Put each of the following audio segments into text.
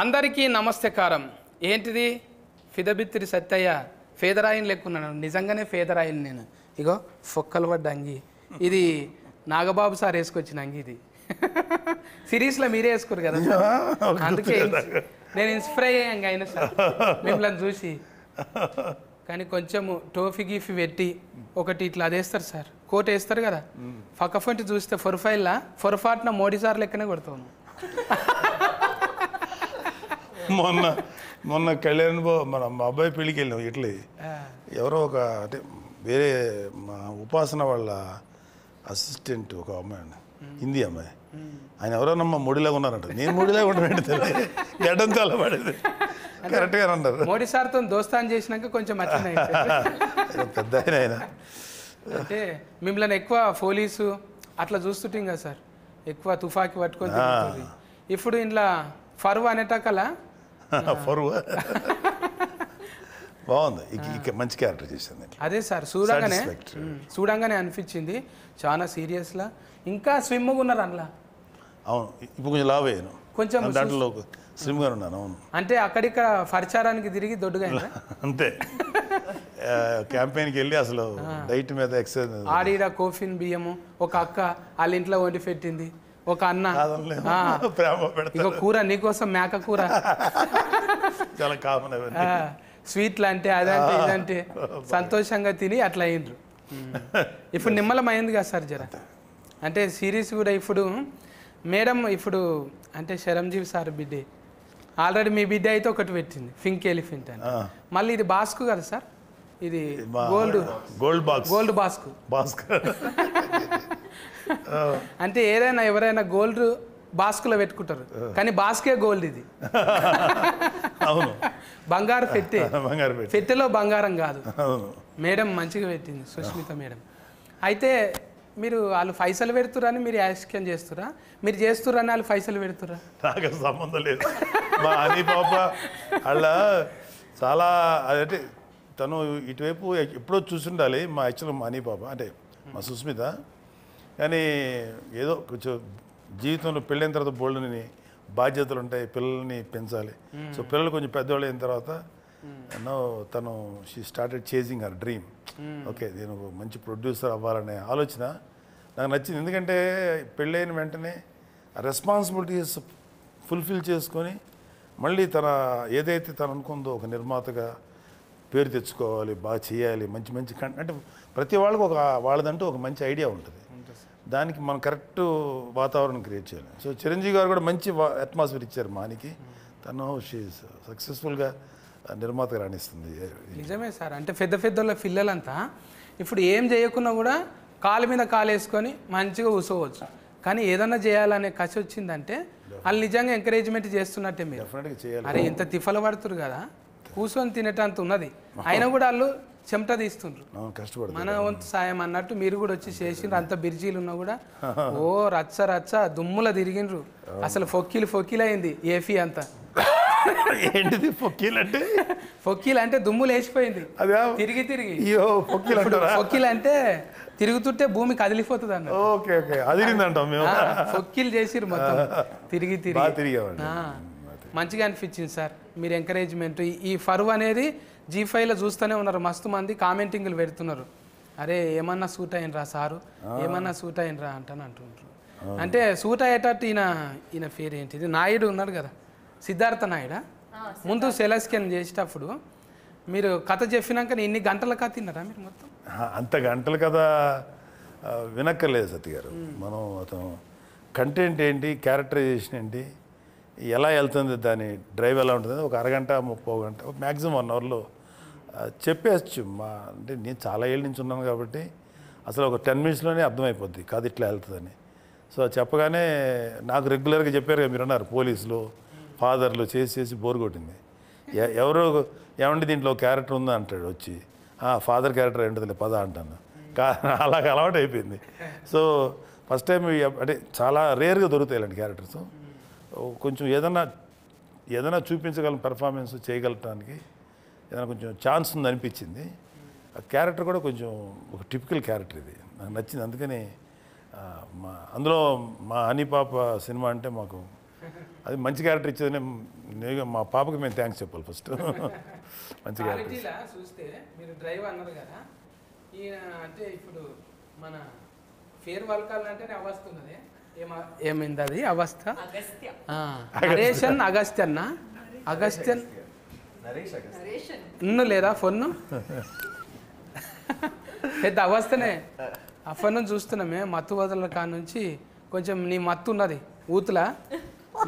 అందరికీ నమస్తకారం. ఏంటిది ఫిదబిత్తిరి సత్తయ్య ఫేదరాయిని లెక్కున్నాను. నిజంగానే ఫేదరాయిని నేను. ఇగో ఫొక్కలు పడ్డ అంగి. ఇది నాగబాబు సార్ వేసుకొచ్చిన అంగి. ఇది సిరీస్లో మీరే వేసుకోరు కదా, అందుకే నేను ఇన్స్పైర్ అయ్యాను అయినా సార్ మిమ్మల్ని చూసి. కానీ కొంచెము టోఫీ గీఫీ పెట్టి ఒకటి ఇట్లా అదేస్తారు సార్, కోట్ వేస్తారు కదా, పక్కఫంటి చూస్తే పొరపాటున మోడీ సార్ లెక్కనే కొడతాను. మొన్న కళ్యాణ్ బాబు మా అబ్బాయి పెళ్ళికి వెళ్ళినాం. ఇట్లే ఎవరో ఒక అంటే వేరే మా ఉపాసన వాళ్ళ అసిస్టెంట్ ఒక అమ్మాయి అండి, హిందీ అమ్మాయి. ఆయన ఎవరోనమ్మా మోడీలాగా ఉన్నారంట. నేను మోడీలాగా ఉంటాను తెలియదు, గడ్డం చాలా పడేది. కరెక్ట్గా అన్నారు. మోడీ సార్తో దోస్తాన్ చేసినాక కొంచెం పెద్ద ఆయన. అంటే మిమ్మల్ని ఎక్కువ పోలీసు అట్లా చూస్తుంటాం కదా సార్, ఎక్కువ తుఫాకి పట్టుకొని తిరుగుతుంది. ఇప్పుడు ఇంట్లో ఫరువు అనేటకల ఫరువు బాగుంది, మంచి క్యారెక్టర్ చేసింది. అదే సార్ చూడంగానే అనిపించింది చాలా సీరియస్లా. ఇంకా స్విమ్గా ఉన్నారు అందులో. అవును, ఇప్పుడు కొంచెం లావ్ అయ్యాను, కొంచెం దాంట్లో స్లిమ్గా ఉన్నాను. అవును, అంటే అక్కడిక్కడ పరిచారానికి తిరిగి దొడ్డుగా అంతే. క్యాంపెయిన్కి వెళ్ళి అసలు డైట్ మీద ఎక్సర్సైజ్. ఆడిడ కోఫిన్ బియ్యము ఒక అక్క వాళ్ళ ఇంట్లో వండి పెట్టింది, ఒక అన్న ఇక కూర నీకోసం మేక కూర చాలా కామన్. స్వీట్లు అంటే అదంటే ఇదంటే సంతోషంగా తిని అట్లా అయ్యిండ్రు. ఇప్పుడు నిమ్మలం అయింది కదా సార్ జర. అంటే సిరీస్ కూడా ఇప్పుడు మేడం ఇప్పుడు అంటే చిరంజీవి సార్ బిడ్డే ఆల్రెడీ మీ బిడ్డ అయితే ఒకటి పెట్టింది, పింక్ ఎలిఫెంట్ అని. మళ్ళీ ఇది బాస్కు కదా సార్, ఇది గోల్డ్ బాస్కు. అంటే ఏదైనా ఎవరైనా గోల్డ్ బాస్కులో పెట్టుకుంటారు, కానీ బాస్కే గోల్డ్. ఇది బంగారు పెట్టెలో బంగారం కాదు. మేడం మంచిగా పెట్టింది సుష్మిత మేడం. అయితే మీరు వాళ్ళు పైసలు పెడుతురని మీరు యాక్షన్ చేస్తురా, మీరు చేస్తురని వాళ్ళు పైసలు పెడుతురా? నాకు సంబంధం లేదు. మా అని పాప అలా చాలా అదంటే తను ఇటువైపు ఎప్పుడో చూసిండాలి. మా యాక్చువల్ మా అని పాప అంటే మా సుస్మిత. కానీ ఏదో కొంచెం జీవితంలో పెళ్ళైన తర్వాత బోల్డ్ని బాధ్యతలు ఉంటాయి, పిల్లల్ని పెంచాలి. సో పిల్లలు కొంచెం పెద్దవాళ్ళు అయిన తర్వాత తను she started chasing her dream. Okay, నేను మంచి ప్రొడ్యూసర్ అవ్వాలనే ఆలోచన నాకు నచ్చింది. ఎందుకంటే పెళ్ళైన వెంటనే ఆ రెస్పాన్సిబిలిటీస్ ఫుల్ఫిల్ చేసుకొని మళ్ళీ తన ఏదైతే తను అనుకుందో ఒక నిర్మాతగా పేరు తెచ్చుకోవాలి, బాగా చేయాలి, మంచి మంచి అంటే ప్రతి వాళ్ళకి ఒక వాళ్ళదంటూ ఒక మంచి ఐడియా ఉంటుంది. దానికి మనం కరెక్ట్ వాతావరణం క్రియేట్ చేయాలి. సో చిరంజీవి గారు కూడా మంచి అట్మాస్ఫియర్ ఇచ్చారు మానికి. తను సక్సెస్ఫుల్గా నిర్మాతగా రాణిస్తుంది. నిజమే సార్. అంటే పెద్ద పిల్లలంతా ఇప్పుడు ఏం చేయకున్నా కూడా కాలు మీద కాలు వేసుకొని మంచిగా కూర్చోవచ్చు. కానీ ఏదన్నా చేయాలనే కసి వచ్చిందంటే వాళ్ళు నిజంగా ఎంకరేజ్మెంట్ చేస్తున్నట్టే. మీరు డెఫినెట్గా చేయాలి. అరే ఇంత తిఫలు పడుతురు కదా, కూర్చొని తినేటంత ఉన్నది, అయినా కూడా వాళ్ళు చెమట తీస్తుండ్రు, మన వంతు సాయం అన్నట్టు మీరు కూడా వచ్చి చేసిండ్రు. అంత బిర్జీలు ఉన్నా కూడా ఓ రచ్చ దుమ్ముల తిరిగిండ్రు. అసలు ఫొక్కీలు అయింది ఏఫీ అంతా. ఏంటిది ఫొక్కీలు అంటే? ఫొక్కీలు అంటే దుమ్ములు వేసిపోయింది తిరిగి. ఫొక్కీలు అంటే తిరుగుతుంటే భూమి కదిలిపోతుంది అన్న. ఫొక్కీలు చేసిర్రు మొత్తం తిరిగి. మంచిగా అనిపించింది సార్ మీరు ఎంకరేజ్మెంట్. ఈ ఫరువు అనేది G5లో చూస్తూనే ఉన్నారు, మస్తు మంది కామెంటింగ్లు పెడుతున్నారు. అరే ఏమన్నా సూట్ అయినరా సారు, ఏమన్నా సూట్ అయినరా అంటుంటారు. అంటే సూట్ అయ్యేటట్టు ఈయన పేరు ఏంటిది, నాయుడు ఉన్నాడు కదా, సిద్ధార్థ నాయుడా. ముందు సెలస్కెన్ చేసేటప్పుడు మీరు కథ చెప్పినాక ఇన్ని గంటల కథ తిన్నారా మీరు మొత్తం? అంత గంటల కథ వినక్కర్లేదు సత్య గారు. మనం అతను కంటెంట్ ఏంటి, క్యారెక్టరైజేషన్ ఏంటి, ఎలా వెళ్తుంది, దాని డ్రైవ్ ఎలా ఉంటుంది, ఒక అరగంట 30 గంట మ్యాక్సిమం 1 అవర్లో చెప్పేయచ్చు. అంటే నేను చాలా ఏళ్ళ నుంచి ఉన్నాను కాబట్టి అసలు ఒక 10 మినిట్స్లోనే అర్థమైపోద్ది కథ ఇట్లా వెళ్తుందని. సో చెప్పగానే నాకు రెగ్యులర్గా చెప్పారు కదా, మీరు అన్నారు పోలీసులు ఫాదర్లు చేసి బోర్ కొట్టింది. ఎవరో ఏమంటే దీంట్లో క్యారెక్టర్ ఉందా అంటాడు వచ్చి, ఫాదర్ క్యారెక్టర్ ఏంటది పద అంటాను. అలాగ అలవాటు అయిపోయింది. సో ఫస్ట్ టైం అంటే చాలా రేర్గా దొరుకుతాయి ఇలాంటి క్యారెక్టర్స్. కొంచెం ఏదైనా చూపించగలం, పెర్ఫార్మెన్స్ చేయగలటానికి ఏదైనా కొంచెం ఛాన్స్ ఉంది అనిపించింది. ఆ క్యారెక్టర్ కూడా కొంచెం ఒక టిపికల్ క్యారెక్టర్, ఇది నాకు నచ్చింది. అందుకని అందులో మా హనీ పాప సినిమా అంటే మాకు అది మంచి క్యారెక్టర్ ఇచ్చేది మా పాపకి మేము థ్యాంక్స్ చెప్పాలి ఫస్ట్. మంచి క్యారెక్టర్. క్వాలిటీలా చూస్తే మీరు డ్రైవ్ అన్నారు కదా, ఈయన అంటే ఇప్పుడు మన ఫేర్ వల్కాలంటేనే అవస్థ ఉన్నది. ఏమైంది అది అవస్థ? నరేషన్ అగస్త్యన్న, అగస్త్యన్ ఇన్ను లేదా ఫోన్ను పెద్ద అవస్థనే. ఆ ఫోన్ చూస్తున్నామే మత్తు వదల కాడ నుంచి కొంచెం నీ మత్తు ఉన్నది ఊతులా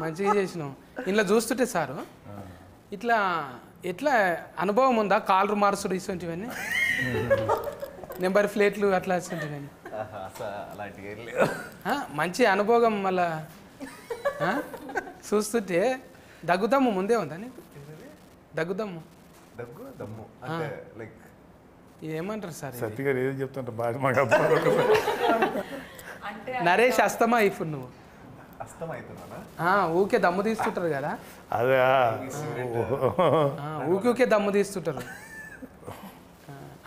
మంచిగా చేసినావు. ఇంట్లో చూస్తుంటే సారు ఇట్లా ఎట్లా అనుభవం ఉందా? కాలర్ మార్సుడు ఇటువంటివన్నీ, నెంబర్ ప్లేట్లు అట్లా ఇటువంటివన్నీ మంచి అనుభవం. మళ్ళా చూస్తుంటే దగ్గుదమ్ము ముందే ఉందా నీకు? దగ్గుదమ్ము ఏమంటారు సార్? సత్య గారు ఏది చెప్తుంటారు బాగా మాకు నరేష్ అస్తమా ఇప్పుడు నువ్వు ఊకే దమ్ము తీస్తుంటారు కదా, అదే ఊకే దమ్ము తీస్తుంటారు.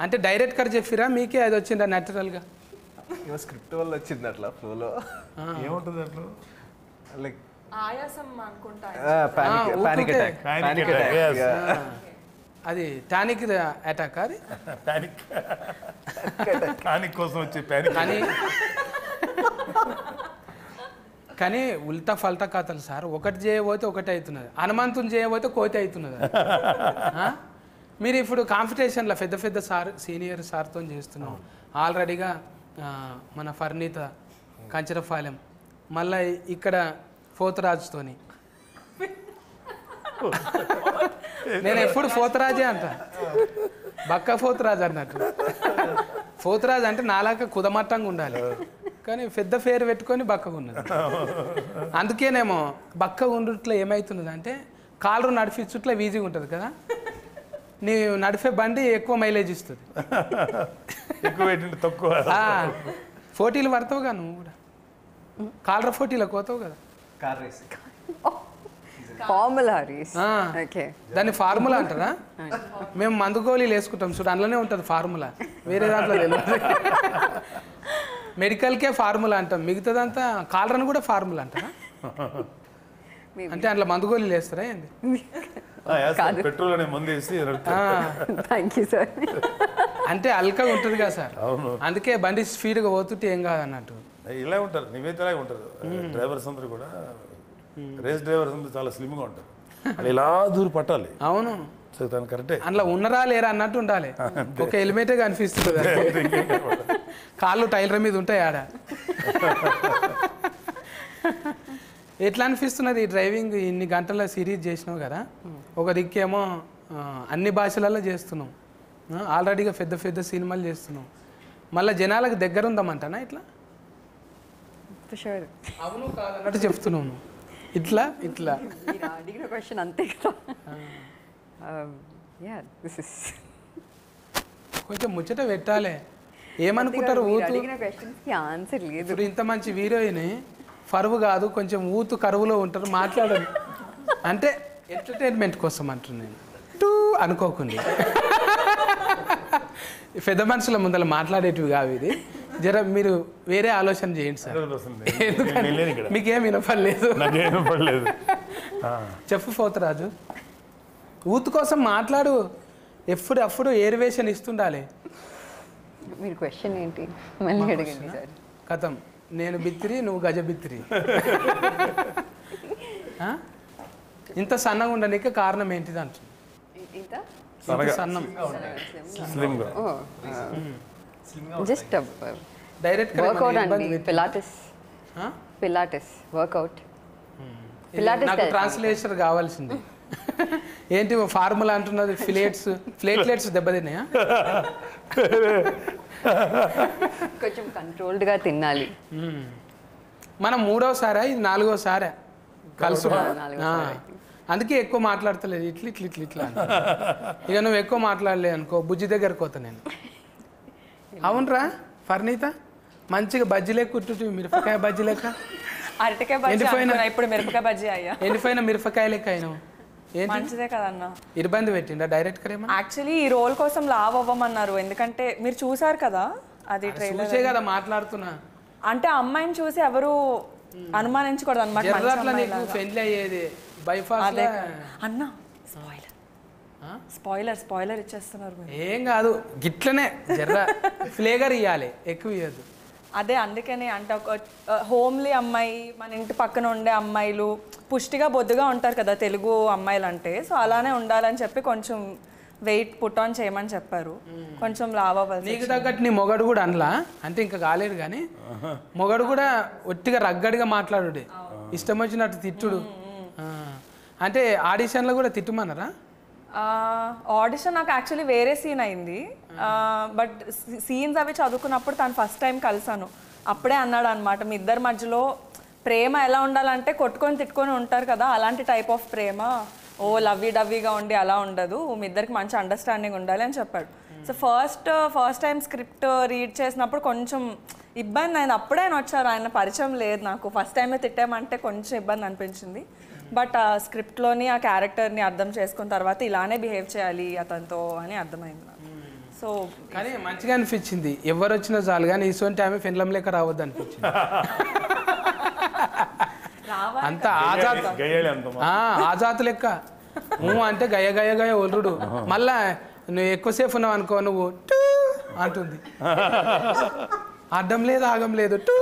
అంటే డైరెక్టర్ చెప్పిరా మీకే అది వచ్చిందా న్యాచురల్గా? స్క్రిప్ట్ వల్ల వచ్చింది అట్లా ఫ్లోలో. ఏముంటుంది అట్లా లైక్ ఆయాసం అనుకుంటా. Panic attack. అది టానిక్ అటాక్. అది పానిక్ కోసం వచ్చే పానిక్. కానీ ఉల్టా ఫల్టా కథలు సార్. ఒకటి చేయబోతే ఒకటి అవుతున్నది, హనుమంతుని చేయబోతే కోతి అవుతున్నది. మీరు ఇప్పుడు కాంపిటీషన్లో పెద్ద పెద్ద సార్ సీనియర్ సార్తో చేస్తున్నాం ఆల్రెడీగా. మన ఫర్నీత కంచరపాలెం, మళ్ళీ ఇక్కడ పోతురాజుతోని. నేను ఎప్పుడు పోతురాజే అంట, బక్క పోతురాజు అన్నట్టు. పోతురాజు అంటే నాలాగా కుదమట్టంగా ఉండాలి, కానీ పెద్ద పేరు పెట్టుకొని బక్కగా ఉన్నది. అందుకేనేమో బక్కగా ఉండుట్లో ఏమవుతున్నది అంటే కాళ్ళు నడిపించుట్లో ఈజీగా ఉంటుంది కదా, నీ నడిపే బండి ఎక్కువ మైలేజ్ ఇస్తుంది. ఎక్కువ తక్కువ పోటీలు పడతావుగా నువ్వు కూడా, కాలర్ పోటీలకు పోతావు కదా. Car racing formula race. దాన్ని ఫార్ములా అంటారా? మేము మందు గోళీలు వేసుకుంటాం చూడు, అందులోనే ఉంటుంది ఫార్ములా, వేరే దాంట్లో తెలియదు. మెడికల్కే ఫార్ములా అంటాం, మిగతాదంతా కాలరని కూడా ఫార్ములా అంటారా? అంటే అందులో మందు గోళీలు వేస్తారా ఏంది? పెట్రోల్ అనే మందు వేసి థ్యాంక్ యూ సార్. అంటే అల్కగా ఉంటుంది కదా సార్, అందుకే బండి స్పీడ్గా పోతుంటే ఏం కాదు అన్నట్టు. ఇలా ఉంటారు, నివేదిలాగే ఉంటారు డ్రైవర్స్ అందరూ కూడా. రేస్ డ్రైవర్స్ అందరూ చాలా స్లిమ్గా ఉంటారు, అది ఇలా దూరం పట్టాలి. అవును, తను కరెక్టే. అందులో ఉన్నరా లేరా అన్నట్టు ఉండాలి. ఒక హెల్మెటే కనిపిస్తుంది, కాళ్ళు టైలర్ మీద ఉంటాయి ఆడ. ఎట్లా అనిపిస్తున్నది ఈ డ్రైవింగ్? ఇన్ని గంటల సిరీస్ చేసినావు కదా, ఒక దిక్కేమో అన్ని భాషలలో చేస్తున్నాం, ఆల్రెడీగా పెద్ద పెద్ద సినిమాలు చేస్తున్నాం, మళ్ళీ జనాలకు దగ్గర ఉందామంటానా ఇట్లా? అవును కాదన్నట్టు చెప్తున్నాను. ఇట్లా ఇట్లా అడిగిన క్వశ్చన్ అంతే కదా. కొంచెం ముచ్చట పెట్టాలి. ఏమనుకుంటారు ఊతు? ఆన్సర్ లేదు. ఇప్పుడు ఇంత మంచి హీరోయిన్ ఫరువు కాదు, కొంచెం ఊతు కరువులో ఉంటారు, మాట్లాడరు అంటే ఎంటర్టైన్మెంట్ కోసం అంటున్నాను, టూ అనుకోకుండా. పెద్ద మనుషుల ముందర మాట్లాడేటివి కావు ఇది. జర మీరు వేరే ఆలోచన చేయండి సార్, ఎందుకంటే మీకేం వినపడలేదు. చెప్పు పోతురాజు, ఊతు కోసం మాట్లాడు, ఎప్పుడు ఏరివేషన్ ఇస్తుండాలి. మీరు క్వశ్చన్ ఏంటి మళ్ళీ అడగండి సార్. కథం, నేను బిత్తిరి, నువ్వు గజ బిత్తిరి. ఇంత సన్నగా ఉండడానికి కారణం ఏంటిది అంటుంది? సన్నం జస్ట్ డైరెక్ట్ వర్కౌట్ అండి. Pilates workout. నాకు ట్రాన్స్లేషన్ కావాల్సింది. ఏంటి ఫార్ములా అంటున్నది? ప్లేట్లెట్స్ దెబ్బతిన్నాయా? కొంచెం కంట్రోల్డ్గా తినాలి. మనం 3వసారా ఇది 4వసారా కలుసు? అందుకే ఎక్కువ మాట్లాడతలేదు, ఇట్లా ఇట్లా ఇట్లా ఇట్లా. ఇక నువ్వు ఎక్కువ మాట్లాడలే అనుకో, బుజ్జి దగ్గరకు పోతా నేను. అవునరా ఫర్నీత, మంచిగా బజ్జీ లెక్క కుట్టు, మిరపకాయ బజ్జీ లెక్క. అరటికాయ బజ్జీ అనుకున్నా, ఇప్పుడు మిరపకాయ బజ్జీ అయ్యా. ఎండిపోయిన మిరపకాయ లెక్క అయినావు. మంచిదే కదన్నా. ఇబ్బంది పెట్టిండా డైరెక్టర్? ఏమో యాక్చువల్లీ ఈ రోల్ కోసం లావ్ అవ్వమన్నారు, ఎందుకంటే మీరు చూసారు కదా అది ట్రైలర్ కదా మాట్లాడుతున్నా. అంటే అమ్మాయిని చూసి ఎవరు అనుమానించకూడదు అనమాట జర్రాట్లా నీకు పెళ్లి అయ్యేది బైపాస్ అదే అన్న స్పాయిలర్ ఇచ్చేస్తున్నారు మీరు. ఏం కాదు గిట్లనే జర్ర ఫ్లేగర్ ఇవ్వాలి, ఎక్కువ ఇవ్వద్దు. అదే అందుకని అంటే ఒక హోమ్లీ అమ్మాయి, మన ఇంటి పక్కన ఉండే అమ్మాయిలు పుష్టిగా బొద్దుగా ఉంటారు కదా తెలుగు అమ్మాయిలు అంటే, సో అలానే ఉండాలని చెప్పి కొంచెం వెయిట్ పుట్ ఆన్ చేయమని చెప్పారు, కొంచెం లావ్ అవ్వాలి. నీకు తగ్గట్టు నీ మొగడు కూడా అనలా అంటే ఇంకా కాలేడు కానీ మొగడు కూడా ఒట్టిగా రగ్గడిగా మాట్లాడుడే, ఇష్టం వచ్చినట్టు తిట్టుడు. అంటే ఆడిషన్లో కూడా తిట్టుమన్నారా? ఆడిషన్ నాకు యాక్చువల్లీ వేరే సీన్ అయింది, బట్ సీన్స్ అవి చదువుకున్నప్పుడు తను ఫస్ట్ టైం కలిసాను. అప్పుడే అన్నాడు అనమాట, మీ ఇద్దరి మధ్యలో ప్రేమ ఎలా ఉండాలంటే కొట్టుకొని తిట్టుకొని ఉంటారు కదా, అలాంటి టైప్ ఆఫ్ ప్రేమ, ఓ లవ్వీ డవ్వీగా ఉండి అలా ఉండదు, మీ ఇద్దరికి మంచి అండర్స్టాండింగ్ ఉండాలి అని చెప్పాడు. So first time script read చేసినప్పుడు కొంచెం ఇబ్బంది అయింది. అప్పుడే ఆయన వచ్చారు, ఆయన పరిచయం లేదు నాకు, ఫస్ట్ టైమే తిట్టామంటే కొంచెం ఇబ్బంది అనిపించింది. బట్ ఆ స్క్రిప్ట్లోని ఆ క్యారెక్టర్ని అర్థం చేసుకున్న తర్వాత ఇలానే బిహేవ్ చేయాలి అతనితో అని అర్థమైంది నాకు. సో కానీ మంచిగా అనిపించింది, ఎవరు వచ్చినా చాలు కానీ ఇటువంటి ఆమె ఫిన్లం లేక రావద్దు అనిపించింది. అంత ఆజాత్ లెక్క అంటే గయ గయ గయ ఒల్లుడు. మళ్ళా నువ్వు ఎక్కువసేపు ఉన్నావు అనుకో, నువ్వు టూ అంటుంది, అడ్డం లేదు ఆగం లేదు టూ.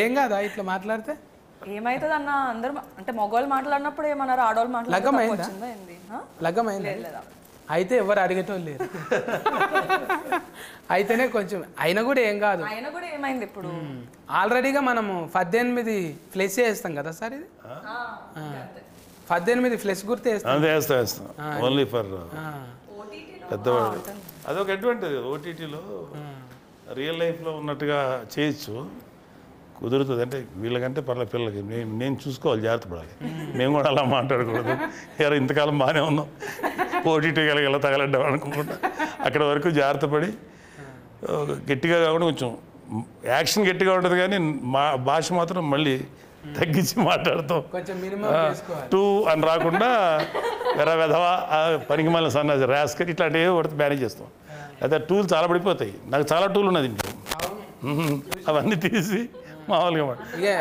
ఏం కాదా ఇట్లా మాట్లాడితే? ఏమైతుంది అన్న, అందరూ అంటే మగవాళ్ళు మాట్లాడినప్పుడు ఏమన్నారు, ఆడవాళ్ళు లగ్గమైందా? అయితే ఎవరు అడిగేటోళ్ళు లేరు. అయితేనే కొంచెం అయినా కూడా ఏం కాదు. అయినా కూడా ఏమైంది, ఇప్పుడు ఆల్రెడీగా మనము 18 ఫ్లెస్ వేస్తాం కదా సార్, ఇది 18 ఫ్లెస్ గుర్తు వేస్తాం ఓన్లీ ఫర్ పెద్దవాడు. అదొక అడ్వాంటేజ్, ఓటీటీలో రియల్ లైఫ్లో ఉన్నట్టుగా చేయొచ్చు, కుదురుతుంది. అంటే వీళ్ళకంటే పర్లేదు, పిల్లలకి నేను చూసుకోవాలి, జాగ్రత్త పడాలి. మేము కూడా అలా మాట్లాడకూడదు, ఎవరు ఇంతకాలం బాగానే ఉన్నాం ఓటీటీ ఎలా తగలడ్డాం అనుకుంటా, అక్కడ వరకు జాగ్రత్త పడి గట్టిగా కాకుండా కొంచెం యాక్షన్ గట్టిగా ఉంటుంది కానీ మా భాష మాత్రం మళ్ళీ తగ్గించి మాట్లాడతాం. టూ అని రాకుండా వెధవా పనికి మళ్ళీ సన్నాసి రాస్కర్ ఇట్లాంటివి ఒకటి మేనేజ్ చేస్తాం. అయితే టూలు చాలా పడిపోతాయి, నాకు చాలా టూలు ఉన్నది ఇంట్లో, అవన్నీ తీసి మామూలుగా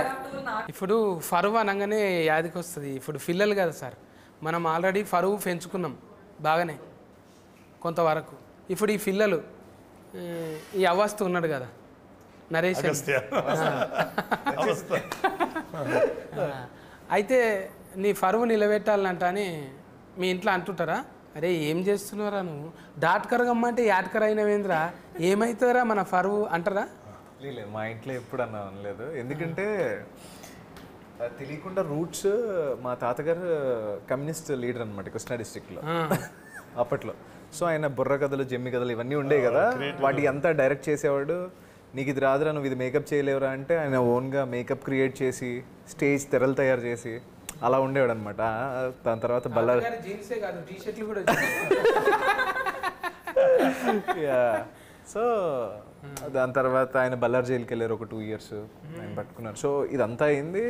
ఇప్పుడు ఫరువు అనగానే యాదికి వస్తుంది. ఇప్పుడు పిల్లలు కదా సార్, మనం ఆల్రెడీ ఫరువు పెంచుకున్నాం బాగానే కొంతవరకు. ఇప్పుడు ఈ పిల్లలు ఈ అవస్థ ఉన్నాడు కదా నరేష్, అయితే నీ ఫరువు నిలబెట్టాలంట అని మీ ఇంట్లో అంటుంటారా? అరే ఏం చేస్తున్నారా నువ్వు, డాట్కర్ గమ్మంటే యాట్కర్ అయినవేంద్రా, ఏమవుతుందిరా మన ఫరువు అంటారా? లేదు, మా ఇంట్లో ఎప్పుడు అనలేదు. ఎందుకంటే తెలియకుండా రూట్స్, మా తాతగారు కమ్యూనిస్ట్ లీడర్ అనమాట కృష్ణా డిస్ట్రిక్ట్లో అప్పట్లో. సో ఆయన బుర్ర కథలు, జమ్మి కథలు ఇవన్నీ ఉండే కదా, వాటి అంతా డైరెక్ట్ చేసేవాడు. నీకు ఇది రాదురా, నువ్వు ఇది మేకప్ చేయలేవురా అంటే ఆయన ఓన్గా మేకప్ క్రియేట్ చేసి స్టేజ్ తెరలు తయారు చేసి అలా ఉండేవాడు అనమాట. దాని తర్వాత బల్లారి సో దాని తర్వాత ఆయన బల్లార్ జైలుకి వెళ్ళారు, ఒక 2 years ఆయన పట్టుకున్నారు. సో ఇదంతా అయింది.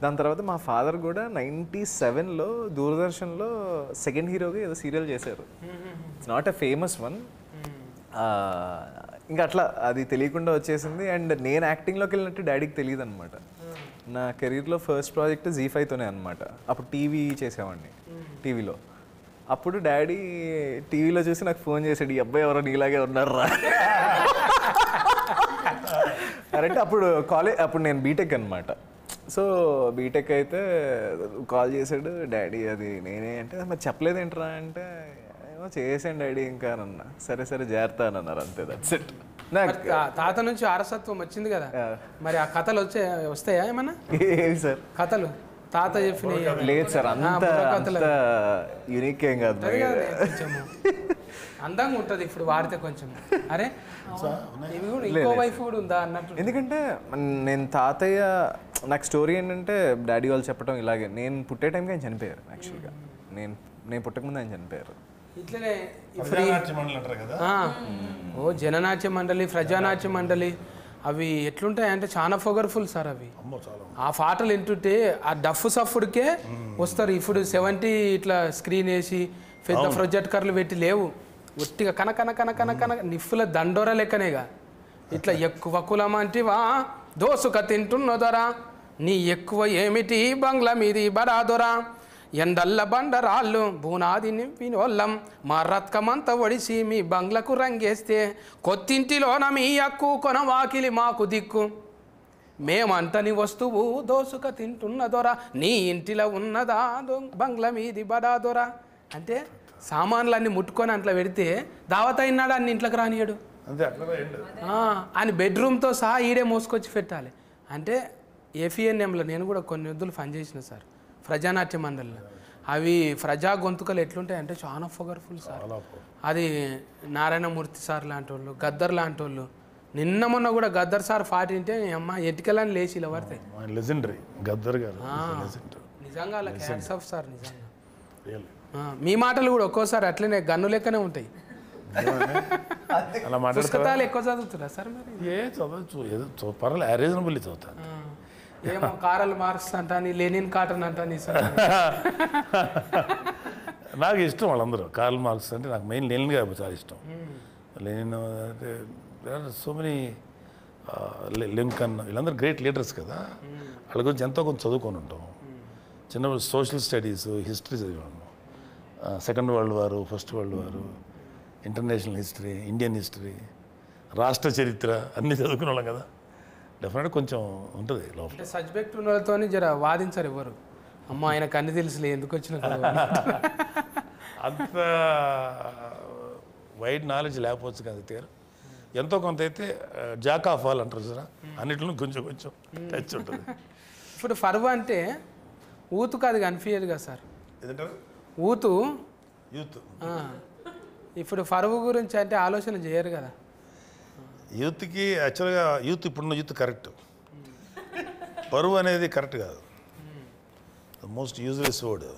దాని తర్వాత మా ఫాదర్ కూడా 97లో దూరదర్శన్లో సెకండ్ హీరోగా ఏదో సీరియల్ చేశారు. It's not a famous one. ఇంకా అట్లా అది తెలియకుండా వచ్చేసింది. అండ్ నేను యాక్టింగ్లోకి వెళ్ళినట్టు డాడీకి తెలియదు అనమాట. నా కెరీర్లో ఫస్ట్ ప్రాజెక్ట్ ZEE5తోనే అనమాట. అప్పుడు టీవీ చేసేవాడిని, టీవీలో. అప్పుడు డాడీ టీవీలో చూసి నాకు ఫోన్ చేసాడు, ఈ అబ్బాయి ఎవరో నీలాగే ఉన్నారా అంటే అప్పుడు నేను బీటెక్ అనమాట. సో బీటెక్ అయితే కాల్ చేశాడు డాడీ, అది నేనే అంటే మరి చెప్పలేదేంట్రా అంటే ఏమో చేసాను డాడీ ఇంకా అన్నా. సరే జాగ్రత్త అని అన్నారు, అంతే, దట్స్ ఇట్. తాత నుంచి వారసత్వం వచ్చింది కదా, మరి ఆ కథలు వస్తాయా ఏమన్నా? ఏవి సార్ కథలు తాత చెప్పిన? లేదు సార్, అంత యూనిక్ ఏం కాదు, అందంగా ఉంటుంది ఇప్పుడు వాడితే కొంచెం. అరే ఇంకో వైఫ్ కూడా ఉందా అన్నట్టు. ఎందుకంటే నేను తాతయ్య, నాకు స్టోరీ ఏంటంటే డాడీ వాళ్ళు చెప్పడం ఇలాగే, నేను పుట్టే టైంకి ఆయన చనిపోయారు. యాక్చువల్గా నేను పుట్టకముందు ఆయన చనిపోయారు. ఇట్లనే జననాట్య మండలి, ప్రజానాట్య మండలి అవి ఎట్లుంటాయి అంటే చాలా పొగర్ఫుల్ సార్ అవి. ఆ పాటలు వింటుంటే ఆ డఫ్ సఫ్ఫుడికే వస్తారు. ఇప్పుడు 70 ఇట్లా స్క్రీన్ వేసి పెద్ద ప్రొజెక్టర్లు పెట్టి లేవు, ఒట్టిగా కనకన నిప్పుల దండోర లెక్కనేగా ఇట్లా ఎక్కువ కులమా అంటే దోసుక తింటున్న దొర నీ ఎక్కువ ఏమిటి బంగ్లా మీది బడా దొర ఎండల్ల బండరాళ్ళు బూనాది నింపినోళ్ళం మా రత్కమంతా ఒడిసి మీ బంగ్లకు రంగేస్తే కొత్తింటిలోన మీ అక్కు కొన వాకిలి మాకు దిక్కు మేమంటని వస్తువు దోసుక తింటున్న దొర నీ ఇంటిలో ఉన్నదా బంగ్లా మీది బడా దొర అంటే సామాన్లన్నీ ముట్టుకొని అట్లా పెడితే దావత అయినాడు అన్ని ఇంట్లోకి రానియడు అంతే అట్లా అని బెడ్రూమ్తో సహా ఈడే మోసుకొచ్చి పెట్టాలి అంటే ఏఫిఎన్ఎంలో నేను కూడా కొన్ని వద్దులు పని చేసిన సార్ ప్రజానాట్య మండలిలో అవి ప్రజా గొంతుకలు ఎట్లుంటాయి అంటే చాలా పవర్ఫుల్ సార్ అది నారాయణమూర్తి సార్ లాంటి వాళ్ళు గద్దర్ లాంటి వాళ్ళు నిన్న మొన్న కూడా గద్దర్ సార్ పాట వింటే అమ్మ ఎటుకలని లేచి ఇలా పడతాయి లెజెండరీ గద్దర్ గారు నిజంగా అలా హ్యాట్స్ ఆఫ్ సార్ నిజంగా మీ మాటలు కూడా ఒక్కోసారి అట్లనే గన్ను లెక్కనే ఉంటాయి అలా పుస్తకాలు ఎక్కువ చదువుతురా సార్ మరి ఏ చదవచ్చు ఏదో పర్వాలేదు రీజనబుల్ చదువుతాను ఏమో కారల్ మార్క్స్ అంటాని లెనిన్ కాటన్ అంటాని సార్ నాకు ఇష్టం వాళ్ళందరూ కార్ల్ మార్క్స్ అంటే నాకు మెయిన్ లెనిన్ గారు చాలా ఇష్టం లెనిన్ అంటే సో మెనీ లింకన్ వీళ్ళందరూ గ్రేట్ లీడర్స్ కదా వాళ్ళ గురించి ఎంతో కొంత చదువుకొని ఉంటాం చిన్నప్పుడు సోషల్ స్టడీస్ హిస్టరీ చదివాము సెకండ్ వరల్డ్ వారు ఫస్ట్ వరల్డ్ వారు ఇంటర్నేషనల్ హిస్టరీ ఇండియన్ హిస్టరీ రాష్ట్ర చరిత్ర అన్నీ చదువుకునే వాళ్ళం కదా డెఫినెట్గా కొంచెం ఉంటుంది లోపల సబ్జెక్ట్ ఉన్న వాళ్ళతో జర వాదించారు ఎవరు అమ్మ ఆయనకు అన్ని తెలుసులే ఎందుకు వచ్చిన అంత వైడ్ నాలెడ్జ్ లేకపోవచ్చు కదా తీరు ఎంతో కొంత అయితే జాక్ ఆఫ్ ఆల్ అంటారు సార్ అన్నింటిలో కొంచెం కొంచెం టచ్ ఉంటుంది ఇప్పుడు ఫర్వ్ అంటే ఊతుకు అది కనిపించదు కదా సార్ ఏదంటారు ఊతు యూత్ ఇప్పుడు ఫర్వ్ గురించి అంటే ఆలోచన చేయరు కదా యూత్కి యాక్చువల్గా యూత్ ఇప్పుడున్న యూత్ కరెక్ట్ పరువు అనేది కరెక్ట్ కాదు ద మోస్ట్ యూజ్లెస్ వర్డ్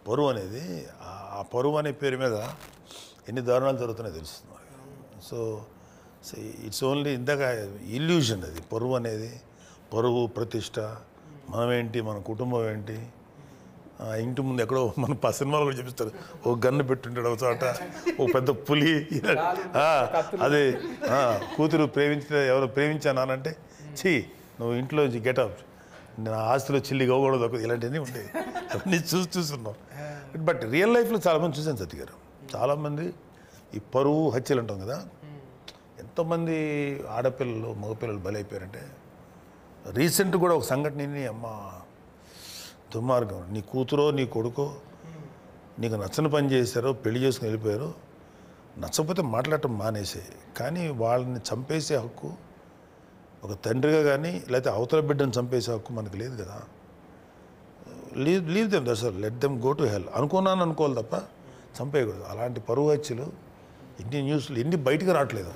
పరువు అనేది ఆ పరువు అనే పేరు మీద ఎన్ని దారుణాలు జరుగుతున్నాయో తెలుస్తుంది సో ఇట్స్ ఓన్లీ ఇందాక ఇల్యూషన్ అది పరువు అనేది పరువు ప్రతిష్ట మనమేంటి మన కుటుంబం ఏంటి ఇంటి ముందు ఎక్కడో మన సినిమాలు కూడా చూపిస్తారు ఓ గన్ను పెట్టుంటాడు ఒక చోట ఓ పెద్ద పులి అదే కూతురు ప్రేమించిన ఎవరు ప్రేమించానంటే ఛీ నువ్వు ఇంట్లో గెటప్ నా ఆస్తిలో చిల్లి గోగూడదు ఇలాంటివన్నీ ఉంటాయి అవన్నీ చూస్తున్నాం బట్ రియల్ లైఫ్లో చాలామంది చూసాను సత్య గారు చాలామంది ఈ పరువు హత్యలు అంటాం కదా ఎంతోమంది ఆడపిల్లలు మగపిల్లలు బలైపోయారంటే రీసెంట్ కూడా ఒక సంఘటనని అమ్మ దుర్మార్గం నీ కూతురో నీ కొడుకో నీకు నచ్చని పని చేశారో పెళ్లి చేసుకుని వెళ్ళిపోయారో నచ్చకపోతే మాట్లాడటం మానేసాయి కానీ వాళ్ళని చంపేసే హక్కు ఒక తండ్రిగా కానీ లేకపోతే అవతల బిడ్డను చంపేసే హక్కు మనకు లేదు కదా leave them that's all let them go to hell అనుకున్నాను అనుకోవాలి తప్ప చంపేయకూడదు అలాంటి పరువు హత్యలు ఇన్ని న్యూస్లు ఎన్ని బయటకు రావట్లేదు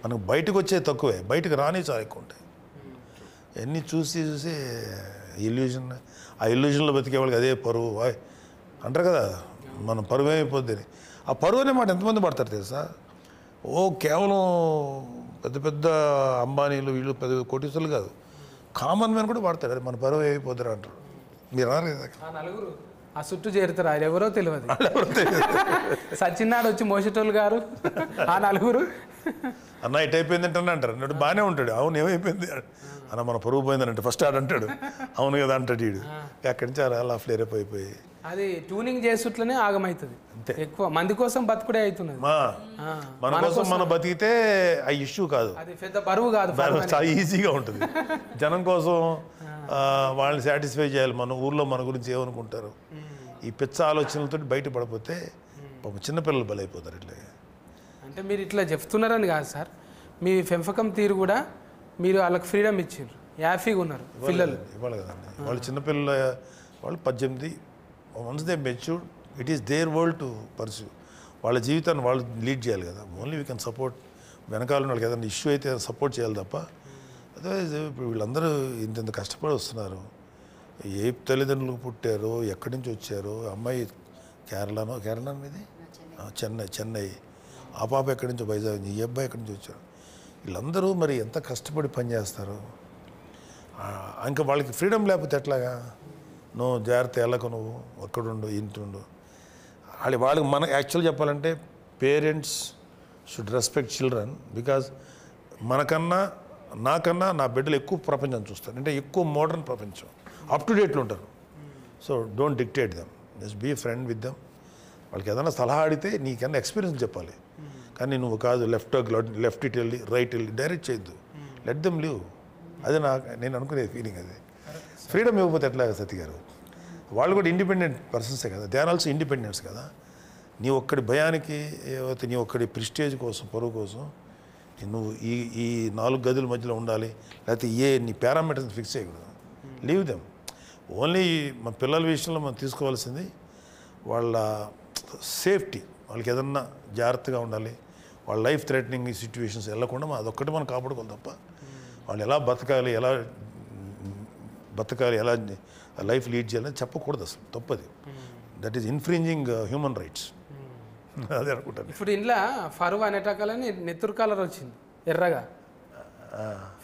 మనకు బయటకు వచ్చే తక్కువే బయటకు రాని చాలా ఎక్కువ ఉంటాయి ఎన్ని చూసి ఇల్యూజన్ ఆ ఇల్యూజన్లో బతికే వాళ్ళకి అదే పరువు అంటారు కదా మనం పరువు ఏమైపోద్ది ఆ పరువు అనే మాట ఎంతమంది పడతారు తెలుసా కేవలం పెద్ద పెద్ద అంబానీలు వీళ్ళు పెద్ద కోటీసులు కాదు కామన్ మ్యాన్ కూడా వాడతారు అది మన పరువు ఏమైపోతారు అంటారు మీరు నలుగురు ఆ చుట్టూ చేరుతారు ఆయన ఎవరో తెలియదు సచిన్నాడు వచ్చి మోసేటోళ్ళు గారు ఆ నలుగురు అన్న ఇటు అయిపోయిందంటే అంటారు అన్నట్టు బాగానే ఉంటాడు అవును ఏమైపోయింది అన్న మన పరువు పోయిందని ఫస్ట్ ఆడంటాడు అవును కదా అంటాడు వీడు అక్కడి నుంచి అలా ఫ్లేరప్ అయిపోయి అది ట్యూనింగ్ చేసుట్లనే ఆగమవుతుంది ఎక్కువ మంది కోసం బతుకుడే అవుతున్నది మన కోసం మనం బతికితే ఆ ఇష్యూ కాదు అది పెద్ద బరువు కాదు చాలా ఈజీగా ఉంటుంది జనం కోసం వాళ్ళని సాటిస్ఫై చేయాలి మన ఊర్లో మన గురించి ఏమనుకుంటారు ఈ పిచ్చ ఆలోచనలతో బయటపడిపోతే చిన్నపిల్లలు బలైపోతారు ఇట్లా అంటే మీరు ఇట్లా చెప్తున్నారని కాదు సార్ మీ పెంపకం తీరు కూడా మీరు వాళ్ళకి ఫ్రీడమ్ ఇచ్చారు హ్యాపీగా ఉన్నారు పిల్లలు ఇవ్వాలి కదండి వాళ్ళు చిన్నపిల్లల వాళ్ళు 18 once they matured it is their world to pursue వాళ్ళ జీవితాన్ని వాళ్ళు లీడ్ చేయాలి కదా ఓన్లీ వీ కెన్ సపోర్ట్ వెనకాల వాళ్ళకి ఏదైనా ఇష్యూ అయితే సపోర్ట్ చేయాలి తప్ప అదర్వైజ్ ఇప్పుడు వీళ్ళందరూ ఇంత కష్టపడి వస్తున్నారు ఏ తల్లిదండ్రులకు పుట్టారో ఎక్కడి నుంచి వచ్చారో అమ్మాయి కేరళ మీది చెన్నై ఆ పాప ఎక్కడి నుంచో వైజాగ్ ఈ అబ్బాయి ఎక్కడి నుంచి వచ్చారు వీళ్ళందరూ మరి ఎంత కష్టపడి పనిచేస్తారు ఇంకా వాళ్ళకి ఫ్రీడమ్ లేకపోతే ఎట్లాగా నువ్వు జాగ్రత్త వెళ్ళకు నువ్వు ఒక్కడుండు ఇంటుండు వాళ్ళకి మన యాక్చువల్ చెప్పాలంటే parents should respect children because మనకన్నా నాకన్నా నా బిడ్డలు ఎక్కువ ప్రపంచం చూస్తారు, అంటే ఎక్కువ మోడర్న్ ప్రపంచం, అప్ టు డేట్లో ఉంటారు. So don't dictate them, just be friend with them. వాళ్ళకి ఏదైనా సలహా అడిగితే నీకన్నా ఎక్స్పీరియన్స్ చెప్పాలి, కానీ నువ్వు కాదు లెఫ్ట్ ఇట్ వెళ్ళి రైట్ వెళ్ళి డైరెక్ట్ చేయొద్దు. Let them live. అది నేను అనుకునే ఫీలింగ్. అది ఫ్రీడమ్ ఇవ్వకపోతే ఎట్లాగా సతీ గారు? వాళ్ళు కూడా ఇండిపెండెంట్ పర్సన్సే కదా, దే ఆర్ ఆల్సో ఇండిపెండెన్స్ కదా. నీ ఒక్కడి భయానికి, నీ ఒక్కడి ప్రిస్టేజ్ కోసం, పరువు కోసం నువ్వు ఈ 4 గదుల మధ్యలో ఉండాలి, లేకపోతే నీ పారామీటర్స్ ఫిక్స్ చేయకూడదు. Leave them. ఓన్లీ మన పిల్లల విషయంలో మనం తీసుకోవాల్సింది వాళ్ళ సేఫ్టీ. వాళ్ళకి ఏదన్నా జాగ్రత్తగా ఉండాలి, వాళ్ళ లైఫ్ థ్రెటనింగ్ సిచ్యువేషన్స్ వెళ్ళకుండా అదొక్కటి మనం కాపాడుకోవాలి తప్ప వాళ్ళు ఎలా బతకాలి, ఎలా లైఫ్ లీడ్ చేయాలని చెప్పకూడదు. అసలు తప్పది. That is infringing human rights. అదే అనుకుంటాను. ఇప్పుడు ఇంట్లో ఫరువా అనేటకాలని నెత్తురు కలర్ వచ్చింది ఎర్రగా.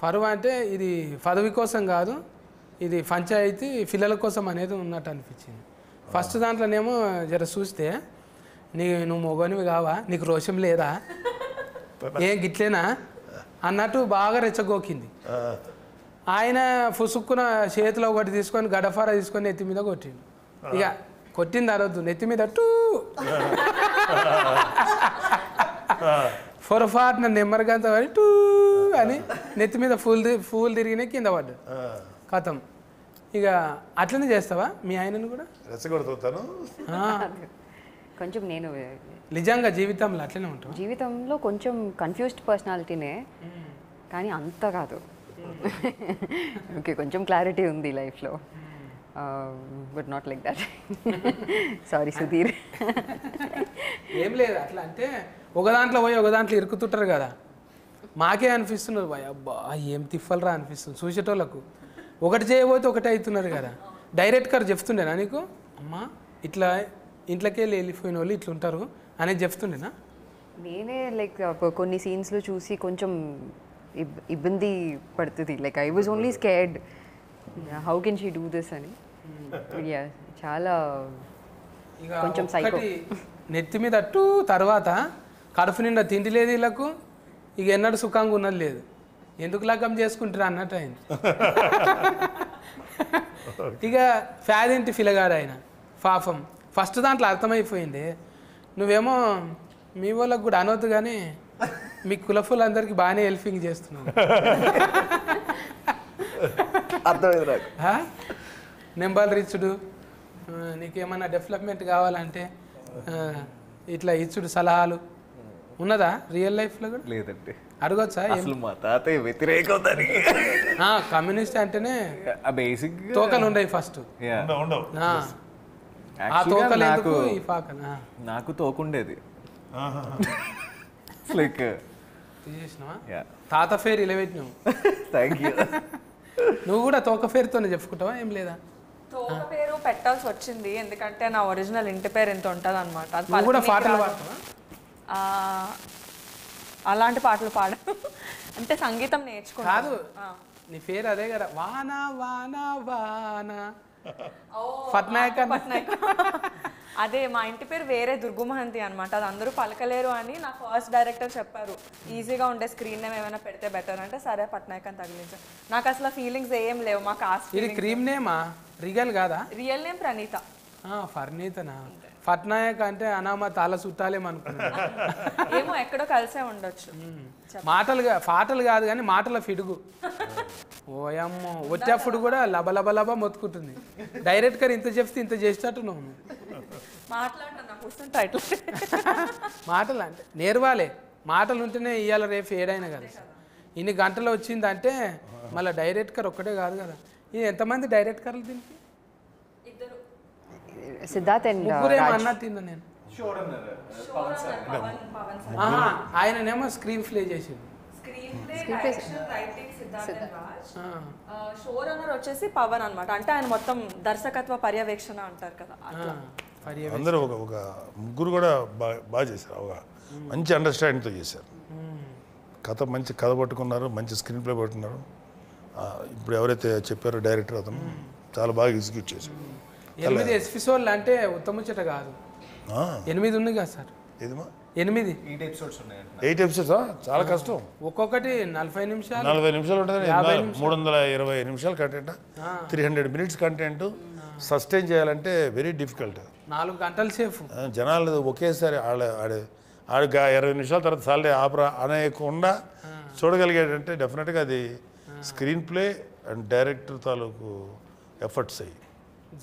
ఫరువా అంటే ఇది పదవి కోసం కాదు, ఇది పంచాయతీ పిల్లల కోసం అనేది ఉన్నట్టు అనిపించింది. ఫస్ట్ దాంట్లోనేమో జర చూస్తే నువ్వు మొగనివి కావా, నీకు రోషం లేదా, ఏం గిట్లేనా అన్నట్టు బాగా రెచ్చగోకింది. ఆయన పుసుక్కున చేతిలో ఒకటి తీసుకొని గడఫారా తీసుకొని నెత్తి మీద కొట్టిండు. ఇక కొట్టింది అరవద్దు, నెత్తి మీద టూ పొరపాటున నెమ్మరిగంత పడి టూ అని నెత్తి మీద ఫూల్ తిరిగినాయి, కింద పడ్డాడు. కథం. ఇక అట్లనే చేస్తావా మీ ఆయనను కూడా? రెచ్చగొడుతాను కొంచెం. నేను నిజంగా జీవితంలో అట్లనే ఉంటాం. జీవితంలో కొంచెం కన్ఫ్యూజ్డ్ పర్సనాలిటీనే, కానీ అంత కాదు. ఓకే, కొంచెం క్లారిటీ ఉంది లైఫ్లో, but not like that. Sorry Sudheer. ఏం లేదు, అట్లా అంటే ఒక దాంట్లో పోయి ఒక దాంట్లో ఇరుకుతుంటారు కదా, మాకే అనిపిస్తున్నారు భయ అబ్బా ఏం తిప్పలరా అనిపిస్తుంది చూసేటోళ్ళకు. ఒకటి చేయబోతే ఒకటి అవుతున్నారు కదా. డైరెక్ట్ గారు చెప్తుండేనా నీకు, అమ్మా ఇట్లా ఇంట్లోకి వెళ్ళిపోయిన వాళ్ళు ఇట్లా ఉంటారు అనేది చెప్తుండేనా? నేనే లైక్ కొన్ని సీన్స్లో చూసి కొంచెం ఇబ్బంది పడుతుంది. Like I was only scared, how can she do this అని. చాలా కొంచెం సైకో. నెత్తి మీద అట్టు తర్వాత కడుపు నిండా తిండి లేదు వీళ్ళకు, ఇక ఎన్నడూ సుఖంగా ఉన్నది లేదు, ఎందుకు లగ్గం చేసుకుంటారా అన్నట్టు అయింది. ఇక ఫ్యాదింటి ఫిలగాడు ఆయన పాపం. ఫస్ట్ దాంట్లో అర్థమైపోయింది. నువ్వేమో మీ వాళ్ళకు కూడా అనవద్దు కానీ మీ కులఫులందరికీ బాగానే హెల్పింగ్ చేస్తున్నావు. అర్థమైంది నాకు. నెంబర్ రిచ్చుడు, నీకేమన్నా డెవలప్మెంట్ కావాలంటే ఇట్లా ఇచ్చుడు సలహాలు ఉన్నదా రియల్ లైఫ్లో కూడా? లేదండి. అడగొచ్చా? అసలు మా తాతయ్య వ్యతిరేకం దానికి. కమ్యూనిస్ట్ అంటేనే బేసిక్ తోకలు ఉండవు ఫస్ట్. ఉండవు. ఆ తోకలు ఎందుకు ఈ పాకన? నాకు తోకుండేది. లైక్ చేసినావా? తాత ఫేర్ ఇలా పెట్టినావు. Thank you. నువ్వు కూడా తోక ఫేర్తోనే చెప్పుకుంటావా? ఏం లేదా? తోక పేరు పెట్టాల్సి వచ్చింది ఎందుకంటే నా ఒరిజినల్ ఇంటి పేరు ఎంత ఉంటుంది అనమాట. నువ్వు కూడా పాటలు పాడతావా? అలాంటి పాటలు పాడ అంటే సంగీతం నేర్చుకున్నా. కాదు, నీ పేరు అదే కదా, వానా వానా వానా పట్నాయక్. అదే మా ఇంటి పేరు వేరే దుర్గుమహంతి అనమాట, అది అందరూ పలకలేరు అని నా ఫస్ట్ డైరెక్టర్ చెప్పారు. ఈజీగా ఉండే స్క్రీన్ నేమ్ ఏమైనా పెడితే బెటర్ అంటే సరే పట్నాయక్ అని తగిలించాను. నాకు అసలు ఫీలింగ్స్ ఏం లేవు. మా కాస్ట్ ఇది క్రీమ్ నేమా? రియల్ కాదా? Real name Praneetha. ఫర్నీతనా? పట్నాయక్ అంటే అనామత్ అలా చుట్టాలేమనుకున్నా. ఏమో ఎక్కడో కలిసే ఉండొచ్చు. పాటలు కాదు కానీ మాటల ఫిడుగు. ఓయమ్మో, వచ్చేప్పుడు కూడా లబ లబ లబ మొత్తుకుంటుంది. డైరెక్ట్ గా ఇంత చెప్తే ఇంత చేసేటట్టు నువ్వు మాటలు అంటే నేర్వాలే. మాటలు ఉంటేనే ఇవాళ రేపు ఏడైనా కదా. ఇన్ని గంటలు వచ్చిందంటే మళ్ళీ డైరెక్టర్ ఒక్కటే కాదు కదా. ఇది ఎంతమంది డైరెక్టర్లు దీనికి? సిద్ధార్థ్ అండ్ అన్నట్టు నేను. ఆయననేమో స్క్రీన్ ప్లే చేసింది. షో రన్నర్ వచ్చేసి పవన్ అనమాట. అంటే ఆయన మొత్తం దర్శకత్వ పర్యవేక్షణ అంటారు కదా. అందరూ ఒక ముగ్గురు కూడా బాగా చేశారు. ఒక మంచి అండర్స్టాండింగ్తో చేశారు. మంచి కథ పట్టుకున్నారు, మంచి స్క్రీన్ ప్లే పట్టుకున్నారు. ఇప్పుడు ఎవరైతే చెప్పారో డైరెక్టర్ అతను చాలా బాగా ఎగ్జిక్యూట్ చేశారు. 8 ఎపిసోడ్లు అంటే ఉత్తముచ్చట కాదు. 8 ఉంది కదా సార్. ఏదమ్మా 8 8 ఎపిసోడ్స్ ఉన్నాయంట. 8 ఎపిసోడ్సా? చాలా కష్టం. ఒక్కొక్కటి 40 నిమిషాలు 40 నిమిషాలు ఉంటుంది. 320 నిమిషాలు కంటెంట్, 300 మినిట్స్ కంటెంట్ సస్టైన్ చేయాలంటే వెరీ డిఫికల్ట్. 4 గంటల సేపు జనాలు ఒకేసారి ఆడు 20 నిమిషాల తర్వాత సాలరీ ఆపరా అనేకుండా చూడగలిగాడంటే డెఫినెట్గా అది స్క్రీన్ ప్లే అండ్ డైరెక్టర్ తాలూకు ఎఫర్ట్స్ అయ్యి.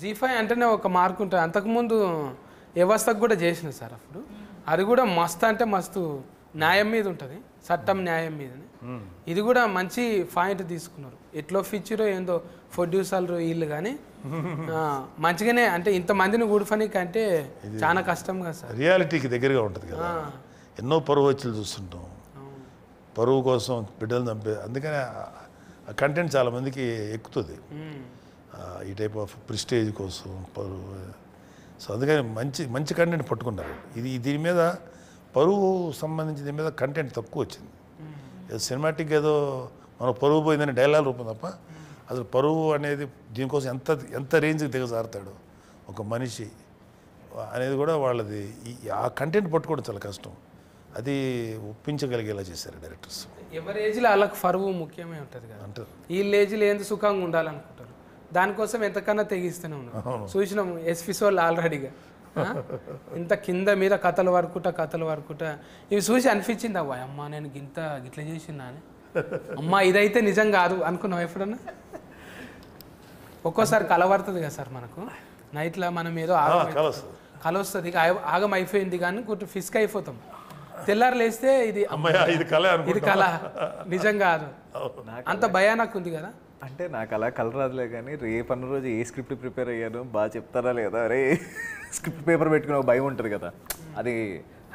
G5 అంటేనే ఒక మార్క్ ఉంటుంది. అంతకుముందు వ్యవస్థకు కూడా చేసిన సార్ అప్పుడు. అది కూడా మస్తు అంటే మస్తు న్యాయం మీద ఉంటుంది, చట్టం న్యాయం మీదని. ఇది కూడా మంచి పాయింట్ తీసుకున్నారు. ఎట్లో ఫీచరో ఏందో ప్రొడ్యూసర్లు వీళ్ళు కానీ మంచిగానే, అంటే ఇంతమందిని కూడిపనికి అంటే చాలా కష్టం కదా సార్. రియాలిటీకి దగ్గరగా ఉంటుంది కదా. ఎన్నో పరువు వచ్చులు చూస్తుంటాం, పరువు కోసం బిడ్డలు చంపే. అందుకనే ఆ కంటెంట్ చాలామందికి ఎక్కుతుంది, ఈ టైప్ ఆఫ్ ప్రిస్టేజ్ కోసం పరువు. సో అందుకని మంచి మంచి కంటెంట్ పట్టుకున్నారు. దీని మీద పరువు సంబంధించి దీని మీద కంటెంట్ తక్కువ వచ్చింది. సినిమాటిక్ ఏదో మన పరువు పోయిందని డైలాగ్ రూపం తప్ప అసలు పరువు అనేది దీనికోసం ఎంత రేంజ్కి దిగజారుతాడు ఒక మనిషి అనేది కూడా వాళ్ళది. ఆ కంటెంట్ పట్టుకోవడం చాలా కష్టం. అది ఒప్పించగలిగేలా చేశారు డైరెక్టర్స్. ఎవరి ఏజ్లో వాళ్ళకి పరువు ముఖ్యమే ఉంటుంది కదా. అంటారు వీళ్ళ ఏజ్లో ఏంది సుఖంగా ఉండాలనుకుంటారు, దానికోసం ఎంతకన్నా తెగిస్తూనే ఉన్నారు. చూసినాము ఎస్పిసోళ్ళు ఆల్రెడీగా ఇంత కింద మీద కథలు వరకుట ఇవి చూసి అనిపించింది, అవ్వ అమ్మ నేను గిట్ల చేసిందా అని. అమ్మ ఇదైతే నిజం కాదు అనుకున్నాం ఎప్పుడన్నా. ఒక్కోసారి కలవడుతుంది కదా సార్ మనకు నైట్లో, మనం ఏదో కల వస్తుంది, ఆగం అయిపోయింది కానీ కొంచెం ఫిస్క్ అయిపోతాం. తెల్లారు లేస్తే ఇది కళ నిజం కాదు, అంత భయానకు ఉంది కదా. అంటే నాకు అలా కల రాదులే కానీ రేపన్న రోజు ఏ స్క్రిప్ట్ ప్రిపేర్ అయ్యాను బాగా చెప్తారా లేదా, అరే స్క్రిప్ట్ పేపర్ పెట్టుకుని ఒక భయం ఉంటుంది కదా, అది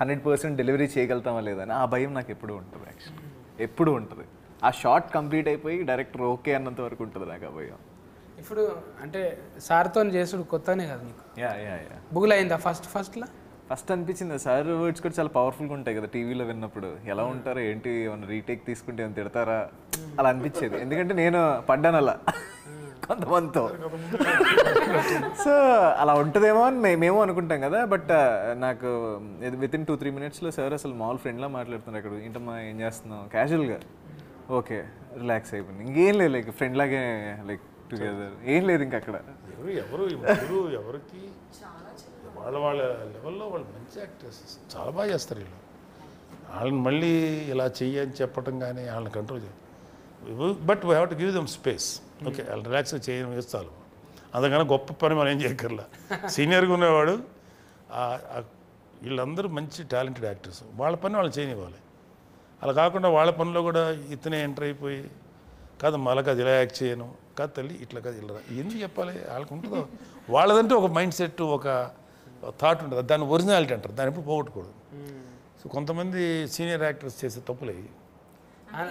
100% డెలివరీ చేయగలుగుతామా లేదా అని ఆ భయం నాకు ఎప్పుడు ఉంటుంది. యాక్చువల్లీ ఎప్పుడు ఉంటుంది. ఆ షార్ట్ కంప్లీట్ అయిపోయి డైరెక్టర్ ఓకే అన్నంత వరకు ఉంటుంది నాకు ఆ భయం. ఇప్పుడు అంటే సార్తో చేసుడు కొత్తనే కదా నీకు? యా బుగులు అయిందా ఫస్ట్లో? ఫస్ట్ అనిపించింది సార్ వర్డ్స్ కూడా చాలా పవర్ఫుల్గా ఉంటాయి కదా టీవీలో విన్నప్పుడు. ఎలా ఉంటారో ఏంటి, ఏమన్నా రీటేక్ తీసుకుంటే ఏమైనా తిడతారా అలా అనిపించేది. ఎందుకంటే నేను పడ్డాను అలా కొంతమందితో. సో అలా ఉంటుందేమో అని మేము అనుకుంటాం కదా. బట్ నాకు వితిన్ 2-3 మినిట్స్లో సార్ అసలు మామూలు ఫ్రెండ్లా మాట్లాడుతున్నారు. అక్కడ ఏంటమ్మా ఏం చేస్తున్నావు క్యాజువల్గా, ఓకే రిలాక్స్ అయిపోయింది. ఇంకేం లేదు, లైక్ ఫ్రెండ్ లాగే లైక్ టుగెదర్, ఏం లేదు ఇంకా అక్కడ. ఎవరికి వాళ్ళ లెవెల్లో వాళ్ళు మంచి యాక్టర్స్, చాలా బాగా చేస్తారు వీళ్ళు. వాళ్ళని మళ్ళీ ఇలా చెయ్యని చెప్పడం కానీ వాళ్ళని కంట్రోల్ చేయాలి. But we have to give them space. Okay వాళ్ళు రిలాక్స్గా చేయడం వేస్తాను. అందుకని గొప్ప పని మనం ఏం చేయక్కర్లా. సీనియర్గా ఉన్నవాడు వీళ్ళందరూ మంచి టాలెంటెడ్ యాక్టర్స్, వాళ్ళ పని వాళ్ళు చేయనివ్వాలి. అలా కాకుండా వాళ్ళ పనిలో కూడా ఇతనే ఎంటర్ అయిపోయి కాదు మళ్ళీ అది ఇలా యాక్ట్ చేయను, కాదు తల్లి ఇట్లా కాదు ఇలా ఎందుకు చెప్పాలి. వాళ్ళకి ఉంటుందో వాళ్ళదంటే ఒక మైండ్ సెట్, ఒక థాట్ ఉంటుంది. దాన్ని ఒరిజినాలిటీ అంటారు, దాన్ని ఎప్పుడు పోగొట్టకూడదు. సో కొంతమంది సీనియర్ యాక్టర్స్ చేసే తప్పులు అయ్యి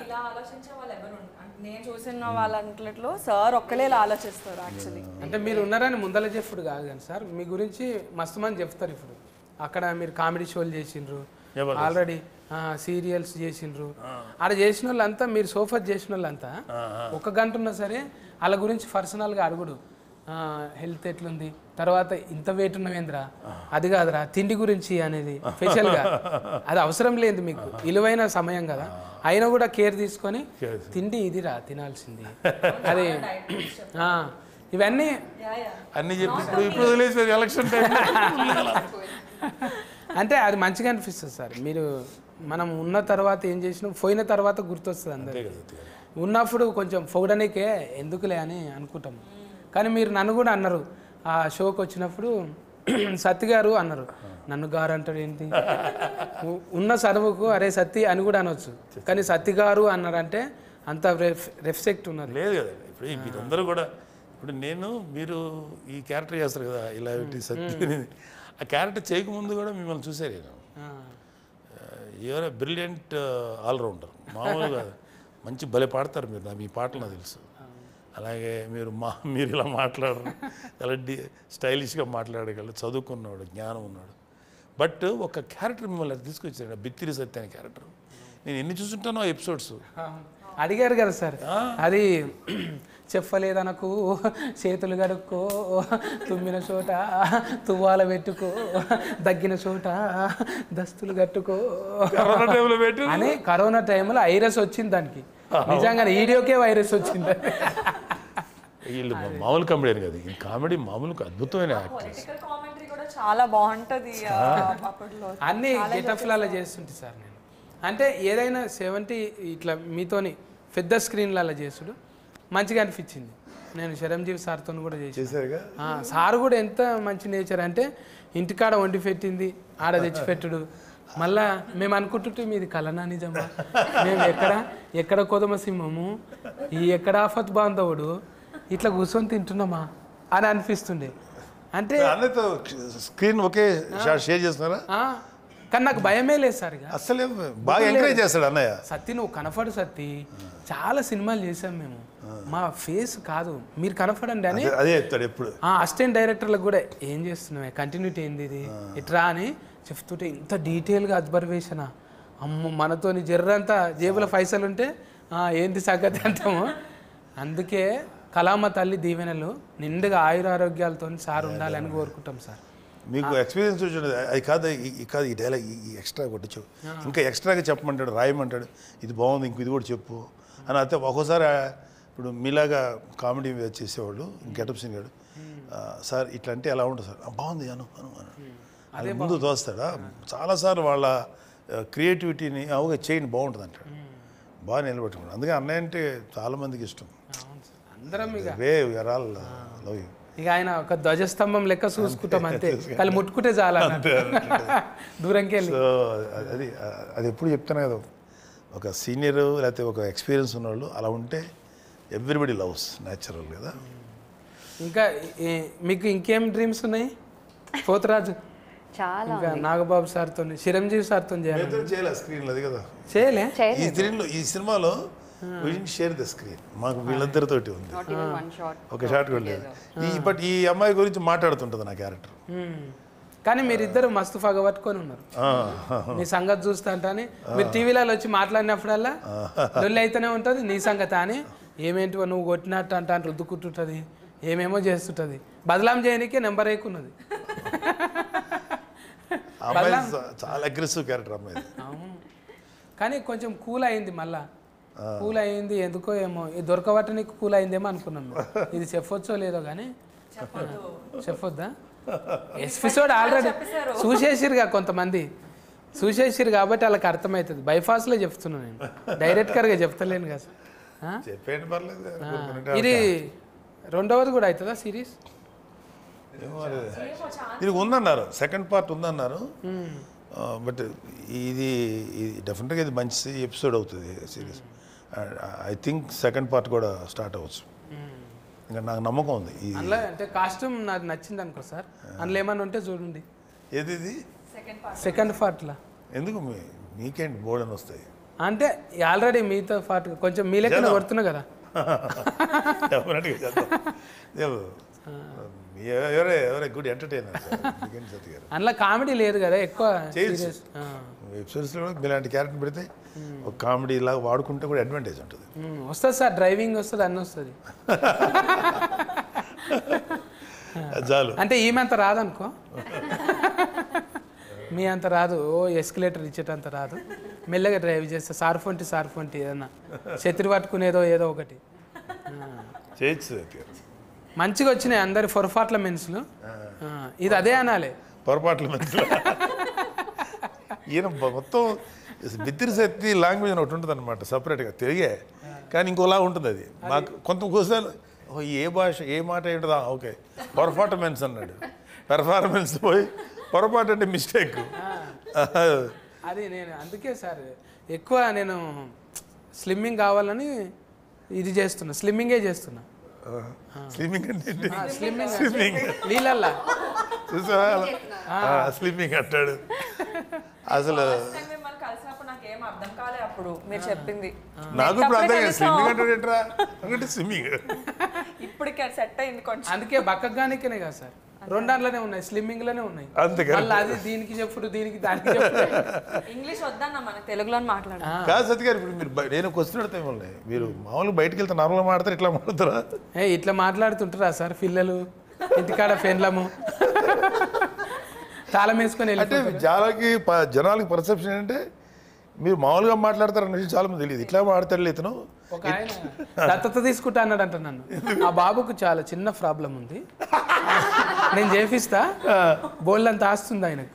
ఇలా ఆలోచించే వాళ్ళు ఎవరు నేను చూసిన వాళ్ళంట్లో సార్ ఒక్కలే ఇలా ఆలోచిస్తారు. యాక్చువల్లీ అంటే మీరు ఉన్నారని ముందల చెప్పుడు కాదు కానీ సార్ మీ గురించి మస్తు మంది చెప్తారు. ఇప్పుడు అక్కడ మీరు కామెడీ షోలు చేసిండ్రు, ఆల్రెడీ సీరియల్స్ చేసిండ్రు. ఆడ చేసిన వాళ్ళంతా, మీరు సోఫా చేసిన వాళ్ళంతా 1 గంట ఉన్నా సరే వాళ్ళ గురించి పర్సనల్గా అడుగుడు. హెల్త్ ఎట్లుంది, తర్వాత ఇంత వెయిట్ ఉన్నవేంద్రా, అది కాదురా తిండి గురించి అనేది స్పెషల్గా. అది అవసరం లేదు మీకు, విలువైన సమయం కదా. అయినా కూడా కేర్ తీసుకొని తిండి ఇదిరా తినాల్సింది అది ఇవన్నీ అన్నీ చెప్పి ఇప్పుడు వదిలేసారు ఎలక్షన్ టైం. అంటే అది మంచిగా అనిపిస్తుంది సార్. మీరు మనం ఉన్న తర్వాత ఏం చేసినాం, పోయిన తర్వాత గుర్తొస్తుంది అందరికీ. ఉన్నప్పుడు కొంచెం పొగడనికే ఎందుకులే అని అనుకుంటాం. కానీ మీరు నన్ను కూడా అన్నారు ఆ షోకి వచ్చినప్పుడు, సత్తి గారు అన్నారు. నన్ను గారు అంటాడు ఏంటి, ఉన్న చదువుకు అరే సత్తి అని కూడా అనొచ్చు, కానీ సత్తి గారు అన్నారంటే అంత రెస్పెక్ట్ ఉన్నది. లేదు కదా ఇప్పుడు మీరందరూ కూడా. ఇప్పుడు మీరు ఈ క్యారెక్టర్ చేస్తారు కదా ఇలా సత్తి, ఆ క్యారెక్టర్ చేయకముందు కూడా మిమ్మల్ని చూసారు. నేను యూఆర్ ఎ బ్రిలియంట్ ఆల్రౌండర్. మామూలుగా మంచి భలే పాడతారు మీరు, మీ పాటలు నాకు తెలుసు. అలాగే మీరు ఇలా మాట్లాడరు, చాలా స్టైలిష్గా మాట్లాడగలరు, చదువుకున్నాడు, జ్ఞానం ఉన్నాడు. బట్ ఒక క్యారెక్టర్ మిమ్మల్ని తీసుకొచ్చాడు, బిత్తిరి సత్య అనే క్యారెక్టర్. నేను ఎన్ని చూస్తుంటానో ఎపిసోడ్స్, అడిగారు కదా సార్, అది చెప్పలేదనకు, చేతులు గడుక్కో, తుమ్మిన చోట తువ్వాల పెట్టుకో, దగ్గిన చోట దస్తులు కట్టుకో అని కరోనా టైంలో వైరస్ వచ్చింది దానికి. నిజంగానే వీడియోకే వైరస్ వచ్చింది. వీళ్ళు మామూలు కామెడీ కదా, ఈ కామెడీ మామూలు అద్భుతమైన యాక్టర్స్. కామెంటరీ కూడా చాలా బాగుంటది అప్పట్లో. అన్ని గెటఫ్లలో చేస్తుంటే సార్ నేను, అంటే ఏదైనా 70 ఇట్లా మీతోని పెద్ద స్క్రీన్లలో చేసుడు మంచిగా అనిపించింది. నేను చిరంజీవి సార్తో కూడా చేశారుగా. సార్ కూడా ఎంత మంచి నేచర్ అంటే ఇంటికాడ వండి పెట్టింది ఆడ తెచ్చిపెట్టుడు. మళ్ళా మేము అనుకుంటుంటే మీది కలనా నిజమా, మేము ఎక్కడ కొదమ సింహము, ఈ ఎక్కడ ఆఫత్ బాంధవుడు, ఇట్లా కూర్చొని తింటున్నామా అని అనిపిస్తుండే. అంటే అన్నతో స్క్రీన్ ఒకే షేర్ చేస్తున్నారా? కానీ నాకు భయమే లేదు సార్. ఇక అసలే బాగా ఎంకరేజ్ చేస్తాడు అన్నయ్య. సత్తి నువ్వు కనపడు సత్తి, చాలా సినిమాలు చేసాం మేము, మా ఫేస్ కాదు మీరు కనపడండి అని అదే చెప్తాడు ఎప్పుడు. అసిస్టెంట్ డైరెక్టర్లకు కూడా ఏం చేస్తున్నావు, కంటిన్యూటీ ఏంది ఇది ఇట్రా అని చెప్తుంటే ఇంత డీటెయిల్గా అబ్జర్వేషన్. అమ్మ మనతోని జర్రంతా జేబుల పైసలు ఉంటే ఏంది సంగతి అంటాము. అందుకే కళామ తల్లి దీవెనలు నిండుగా ఆయురారోగ్యాలతో సార్ ఉండాలని కోరుకుంటాం సార్. మీకు ఎక్స్పీరియన్స్ వచ్చింది అది కాదు, కాదు ఈ డైలాగ్ ఈ ఎక్స్ట్రా కొట్టచ్చు, ఇంకా ఎక్స్ట్రాగా చెప్పమంటాడు, రాయమంటాడు, ఇది బాగుంది ఇంక ఇది కూడా చెప్పు అని. అయితే ఒక్కోసారి ఇప్పుడు మీలాగా కామెడీ చేసేవాళ్ళు గెటప్ సీన్ గాడు, సార్ ఇట్లా అంటే ఎలా ఉంటుంది సార్, బాగుంది అను అది ముందు తోస్తాడా. చాలాసార్లు వాళ్ళ క్రియేటివిటీని అవుగా చేయండి బాగుంటుంది అంటాడు, బాగా నిలబెట్టుకున్నాడు. అందుకే అన్నయ్య అంటే చాలామందికి ఇష్టం. అందరం ఇక లవ్ యూ. ఇక ఆయన ఒక ధ్వజస్తంభం లెక్క చూసుకుంటాం అంతే, కానీ ముట్టుకుంటే చాలా దూరంకి వెళ్ళి. సో అది ఎప్పుడు చెప్తాను కదా, ఒక సీనియర్ లేకపోతే ఒక ఎక్స్పీరియన్స్ ఉన్నవాళ్ళు అలా ఉంటే ఎవ్రీబడి లవ్స్ న్యాచురల్ కదా. ఇంకా మీకు ఇంకేం డ్రీమ్స్ ఉన్నాయి పోతరాజు? చాలా ఇంకా నాగబాబు సార్తో, చిరంజీవి సార్తో చేయాలి స్క్రీన్లో అది కదా. చేయలే ఈ స్క్రీన్లో ఈ సినిమాలో షేర్ ద స్క్రీన్ మాకు వీళ్ళిద్దరితోటి ఉంది, ఒక షాట్ కూడా లేదు. బట్ ఈ అమ్మాయి గురించి మాట్లాడుతుంటుంది నా క్యారెక్టర్. కానీ మీరిద్దరు మస్తు పగబట్టుకొని ఉన్నారు. నీ సంగతి చూస్తా అని మీరు టీవీలలో వచ్చి మాట్లాడినప్పుడల్లా లొల్లి అయితేనే ఉంటుంది. నీ సంగతి అని ఏమేంటివో నువ్వు కొట్టినట్టు అంటే రుద్దుకుంటుంటుంది, ఏమేమో చేస్తుంటుంది. బదలాం చేయడానికే నెంబర్ ఎక్కున్నది. చాలా అగ్రెసివ్ క్యారెక్టర్ అమ్మాయి. కానీ కొంచెం కూల్ అయింది, మళ్ళా కూల్ అయింది ఎందుకో ఏమో, దొరకబట్టనికి కూల్ అయిందేమో అనుకున్నాను. ఇది చెప్పొచ్చో లేదో కానీ చెప్పొద్దా? ఎపిసోడ్ ఆల్రెడీ చూసేసిరుగా కొంతమంది, చూసేసిరు కాబట్టి వాళ్ళకి అర్థమవుతుంది. బైఫాస్లో చెప్తున్నాను నేను, డైరెక్ట్గా చెప్తలేను కదా. ఇది రెండవది కూడా అవుతుందా సిరీస్? ఇది ఉందన్నారు, సెకండ్ పార్ట్ ఉందన్నారు. బట్ ఇది డెఫినెట్గా ఇది మంచి ఎపిసోడ్ అవుతుంది series. I think second part కూడా స్టార్ట్ అవ్వచ్చు, ఇంకా నాకు నమ్మకం ఉంది. అందులో అంటే కాస్ట్యూమ్ నాకు నచ్చింది అనుకో సార్, అందులో ఏమన్నా ఉంటే చూడండి. ఏది ఇది సెకండ్ పార్ట్లో ఎందుకు మీకేంటి బోర్డు అని వస్తాయి అంటే ఆల్రెడీ మీతో పాటు కొంచెం మీ లెక్కన కొడుతున్నా కదా. ఎవరే గుడ్ ఎంటర్టైనర్ అందులో కామెడీ లేదు కదా ఎక్కువ. వెబ్సిరీస్లో కూడా మీలాంటి క్యారెక్టర్ పెడితే ఒక కామెడీ లాగా వాడుకుంటే కూడా అడ్వాంటేజ్ ఉంటుంది. వస్తుంది సార్, డ్రైవింగ్ వస్తుంది, అన్నీ వస్తుంది. చాలు అంటే ఈమె అంత రాదనుకో, మీ అంత రాదు, ఓ ఎస్కలేటర్ ఇచ్చేటంత రాదు. మెల్లగా డ్రైవ్ చేస్తే సార్ఫొంటి ఏదన్నా చెత్రి పట్టుకునేదో ఏదో ఒకటి చేయొచ్చు. మంచిగా వచ్చినాయి అందరి పొరపాట్ల మెన్సులు. ఇది అదే అనాలి, పొరపాట్ల మెన్సులు. ఈయన మొత్తం బిత్తిరి శక్తి లాంగ్వేజ్ అని ఒకటి ఉంటుంది అనమాట సపరేట్గా తెలిగే, కానీ ఇంకోలా ఉంటుంది అది. మాకు కొంత కోసాలు ఏ భాష ఏ మాట ఏంటదా, ఓకే పర్ఫార్మెన్స్ అన్నాడు, పెర్ఫార్మెన్స్ పోయి పొరపాటు అంటే మిస్టేక్. అది నేను అందుకే సార్ ఎక్కువ నేను స్లిమ్మింగ్ కావాలని ఇది చేస్తున్నా, స్లిమ్మింగే చేస్తున్నా. స్లిమ్మింగ్ అంటే స్లిమ్మింగ్ నీళ్ళల్లా చూసా స్లిమ్మింగ్ అంటాడు. అసలు నాకేం అర్థం కాలే అప్పుడు మీరు చెప్పింది. నాకు ఇప్పుడు అర్థం కాదు స్విమ్మింగ్ అంటే ఏంట్రా అంటే స్విమ్మింగ్. ఇప్పుడు సెట్ అయింది కొంచెం. అందుకే బక్కగానికనే కదా సార్ రెండాట్లోనే ఉన్నాయి, స్లిమ్మింగ్లోనే ఉన్నాయి. అంతే కదా. మళ్ళీ అది దీనికి చెప్పుడు, దీనికి దానికి చెప్పుడు. ఇంగ్లీష్ వద్దన్న మన తెలుగులో మాట్లాడు. కాదు సత్య గారు, ఇప్పుడు మీరు నేను క్వశ్చన్ అడితే మిమ్మల్ని, మీరు మామూలుగా బయటకు వెళ్తే నార్మల్గా మాడతారు, ఇట్లా మాడతారా? ఇట్లా మాట్లాడుతుంటారా సార్ పిల్లలు ఇంటికాడ ఫెన్లము తాళం వేసుకొని అంటే వెళ్ళిపోతారు. జనాలకి పర్సెప్షన్ ఏంటంటే మీరు మామూలుగా మాట్లాడతారు అనే విషయం చాలా మంది తెలియదు. ఇట్లా మాడతాడు ఇతను. ఒక ఆయన దత్తత తీసుకుంటా అన్నాడంట నన్ను. ఆ బాబుకు చాలా చిన్న ప్రాబ్లం ఉంది, నేను చేపిస్తా, బోల్డ్ అంత ఆస్తుంది ఆయనకు.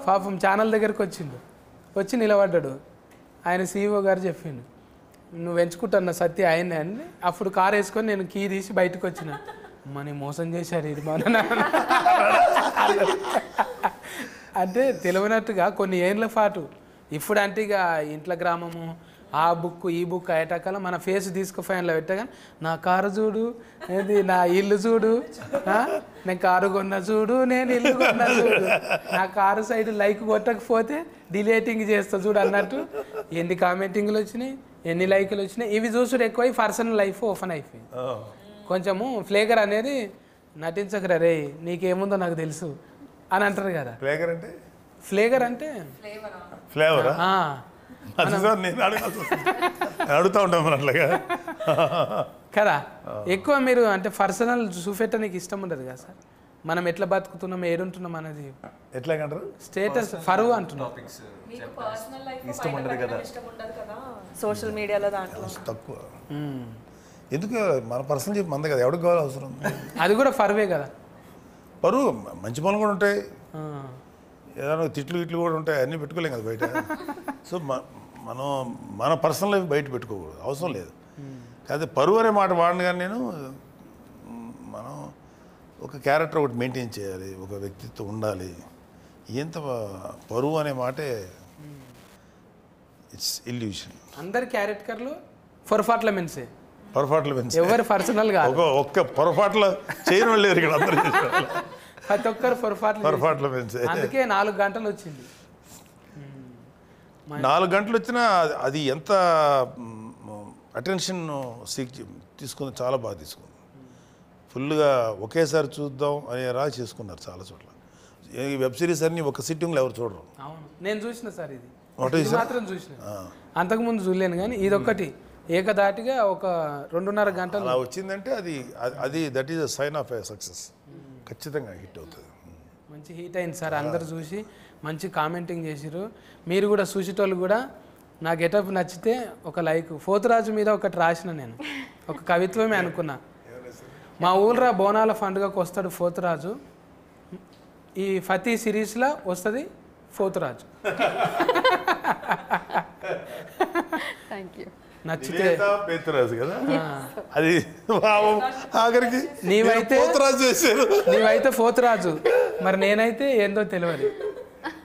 పాపం ఛానల్ దగ్గరికి వచ్చి నిలబడ్డాడు. ఆయన CEO గారు చెప్పిండు, నువ్వు ఎంచుకుంటున్న సత్య ఆయనే అని. అప్పుడు కారు వేసుకొని నేను కీ తీసి బయటకు వచ్చిన. మనీ మోసం చేశారు ఇది మన అంటే తెలియనట్టుగా కొన్ని ఏళ్ళ పాటు. ఇప్పుడు అంటే ఇక ఇంట్లో గ్రామము, ఆ బుక్ ఈ బుక్ అయ్యేటకాల మన ఫేస్ తీసుకుపోయినలో పెట్టగా, నా కారు చూడు, ఏది నా ఇల్లు చూడు, నేను కారు కొన్నా చూడు, నేను ఇల్లు కొన్నా చూడు, నా కారు సైడ్ లైక్ కొట్టకపోతే డిలేటింగ్ చేస్తా చూడు అన్నట్టు ఎన్ని కామెంటింగ్లు వచ్చినాయి, ఎన్ని లైకులు వచ్చినాయి. ఇవి చూసుడు ఎక్కువై పర్సనల్ లైఫ్ ఓపెన్ అయిపోయింది. కొంచెము ఫ్లేగర్ అనేది నటించకరా రే, నీకేముందో నాకు తెలుసు అని అంటారు కదా. ఫ్లేగర్ అంటే ఫ్లేగర్ అంటే ఫ్లేవరా? నేను అడుగుతా ఉంటాం మరి అట్లాగా కదా. ఎక్కువ మీరు అంటే పర్సనల్ చూపెట్టడానికి ఇష్టం ఉండదు కదా సార్. మనం ఎట్లా బతుకుతున్నాం, ఏడుంటున్నాం అనేది ఎట్లాగంటారు, స్టేటస్ ఫరువు అంటున్నాం. ఇష్టం ఉండదు కదా సోషల్ మీడియాలో దాంట్లో తక్కువ. ఎందుకు మన పర్సనల్ చెప్పి మంద కదా, ఎవరికి కావాలి అవసరం. అది కూడా ఫరువే కదా. పరువు మంచి పనులు కూడా ఉంటాయి, ఏదైనా తిట్లు గిట్లు కూడా ఉంటాయి, అన్నీ పెట్టుకోలేం కదా బయట. సో మనం మన పర్సనల్ లైఫ్ బయట పెట్టుకోకూడదు, అవసరం లేదు. కాకపోతే పరువు అనే మాట వాడిన కానీ నేను, మనం ఒక క్యారెక్టర్ ఒకటి మెయింటైన్ చేయాలి, ఒక వ్యక్తిత్వం ఉండాలి. ఎంత పరువు అనే మాటే ఇట్స్ ఇల్యూషన్. అందరి క్యారెక్టర్లు పొరపాట్ల మెన్సే, పొరపాట్లు పెంచి ఎవరు పర్సనల్ గా ఒక్క పొరపాట్లు చేయడం లేరు ఇక్కడ అందరూ. ప్రతి ఒక్కరు పొరపాట్లు పెంచి అందుకే 4 గంటలు వచ్చింది. 4 గంటలు వచ్చినా అది ఎంత అటెన్షన్ తీసుకుంది, చాలా బాగా తీసుకుంది. ఫుల్గా ఒకేసారి చూద్దాం అనేలా చేసుకున్నారు చాలా చోట్ల. ఈ వెబ్ సిరీస్ అన్ని ఒక సిట్టింగ్లో ఎవరు చూడరు. అవును, నేను చూసిన సార్ ఇది మాత్రం చూసిన, అంతకుముందు చూడలేను. కానీ ఇదొక్కటి ఏకదాటిగా ఒక 2.5 గంటలు అలా వచ్చిందంటే అది that is a sign of a success. ఖచ్చితంగా హిట్ అవుతుంది. మంచి హిట్ అయింది సార్. అందరు చూసి మంచి కామెంటింగ్ చేసిరు. మీరు కూడా చూసేటోళ్ళు కూడా నా గెటప్ నచ్చితే ఒక లైక్. పోతురాజు మీద ఒకటి రాసిన, నేను ఒక కవిత్వమే అనుకున్నా. మా ఊళ్ళో బోనాల పండుగకు వస్తాడు పోతురాజు, ఈ ఫతీ సిరీస్లో వస్తుంది పోతురాజు. Thank you. నచ్చితే పేతురాజు కదా అది, ఆఖరికి నీవైతే పోతురాజు చేశారు. నీవైతే పోతురాజు, మరి నేనైతే ఏందో తెలియదు.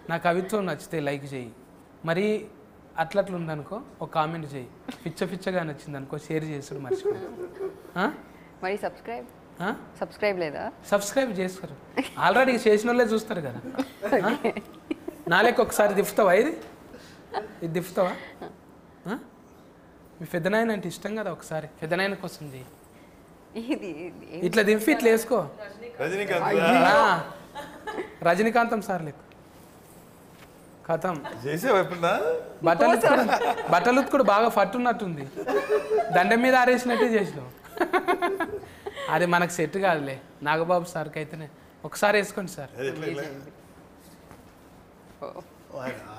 నా కవిత్వం నచ్చితే లైక్ చేయి, మరి అట్లట్లు ఉందనుకో ఒక కామెంట్ చేయి, పిచ్చగా నచ్చింది అనుకో షేర్ చేసుడు మర్చిపో. మరి సబ్స్క్రైబ్ లేదా? సబ్స్క్రైబ్ చేస్తారు, ఆల్రెడీ చేసిన వాళ్ళే చూస్తారు కదా. నాలేక ఒకసారి దిఫ్తావా, ఇది దిఫ్తావా? మీ పెద్దనాయన అంటే ఇష్టం కదా, ఒకసారి పెద్దనాయన కోసం చేయి. ఇట్లా దింపి ఇట్లా వేసుకో. రజనీకాంతం సార్ లెక్క కథం బట్టలు ఉత్తుకుడు బాగా పట్టున్నట్టుంది, దండం మీద ఆరేసినట్టే చేసినావు. అది మనకు సెట్ కాదులే. నాగబాబు సార్కి అయితేనే ఒకసారి వేసుకోండి సార్.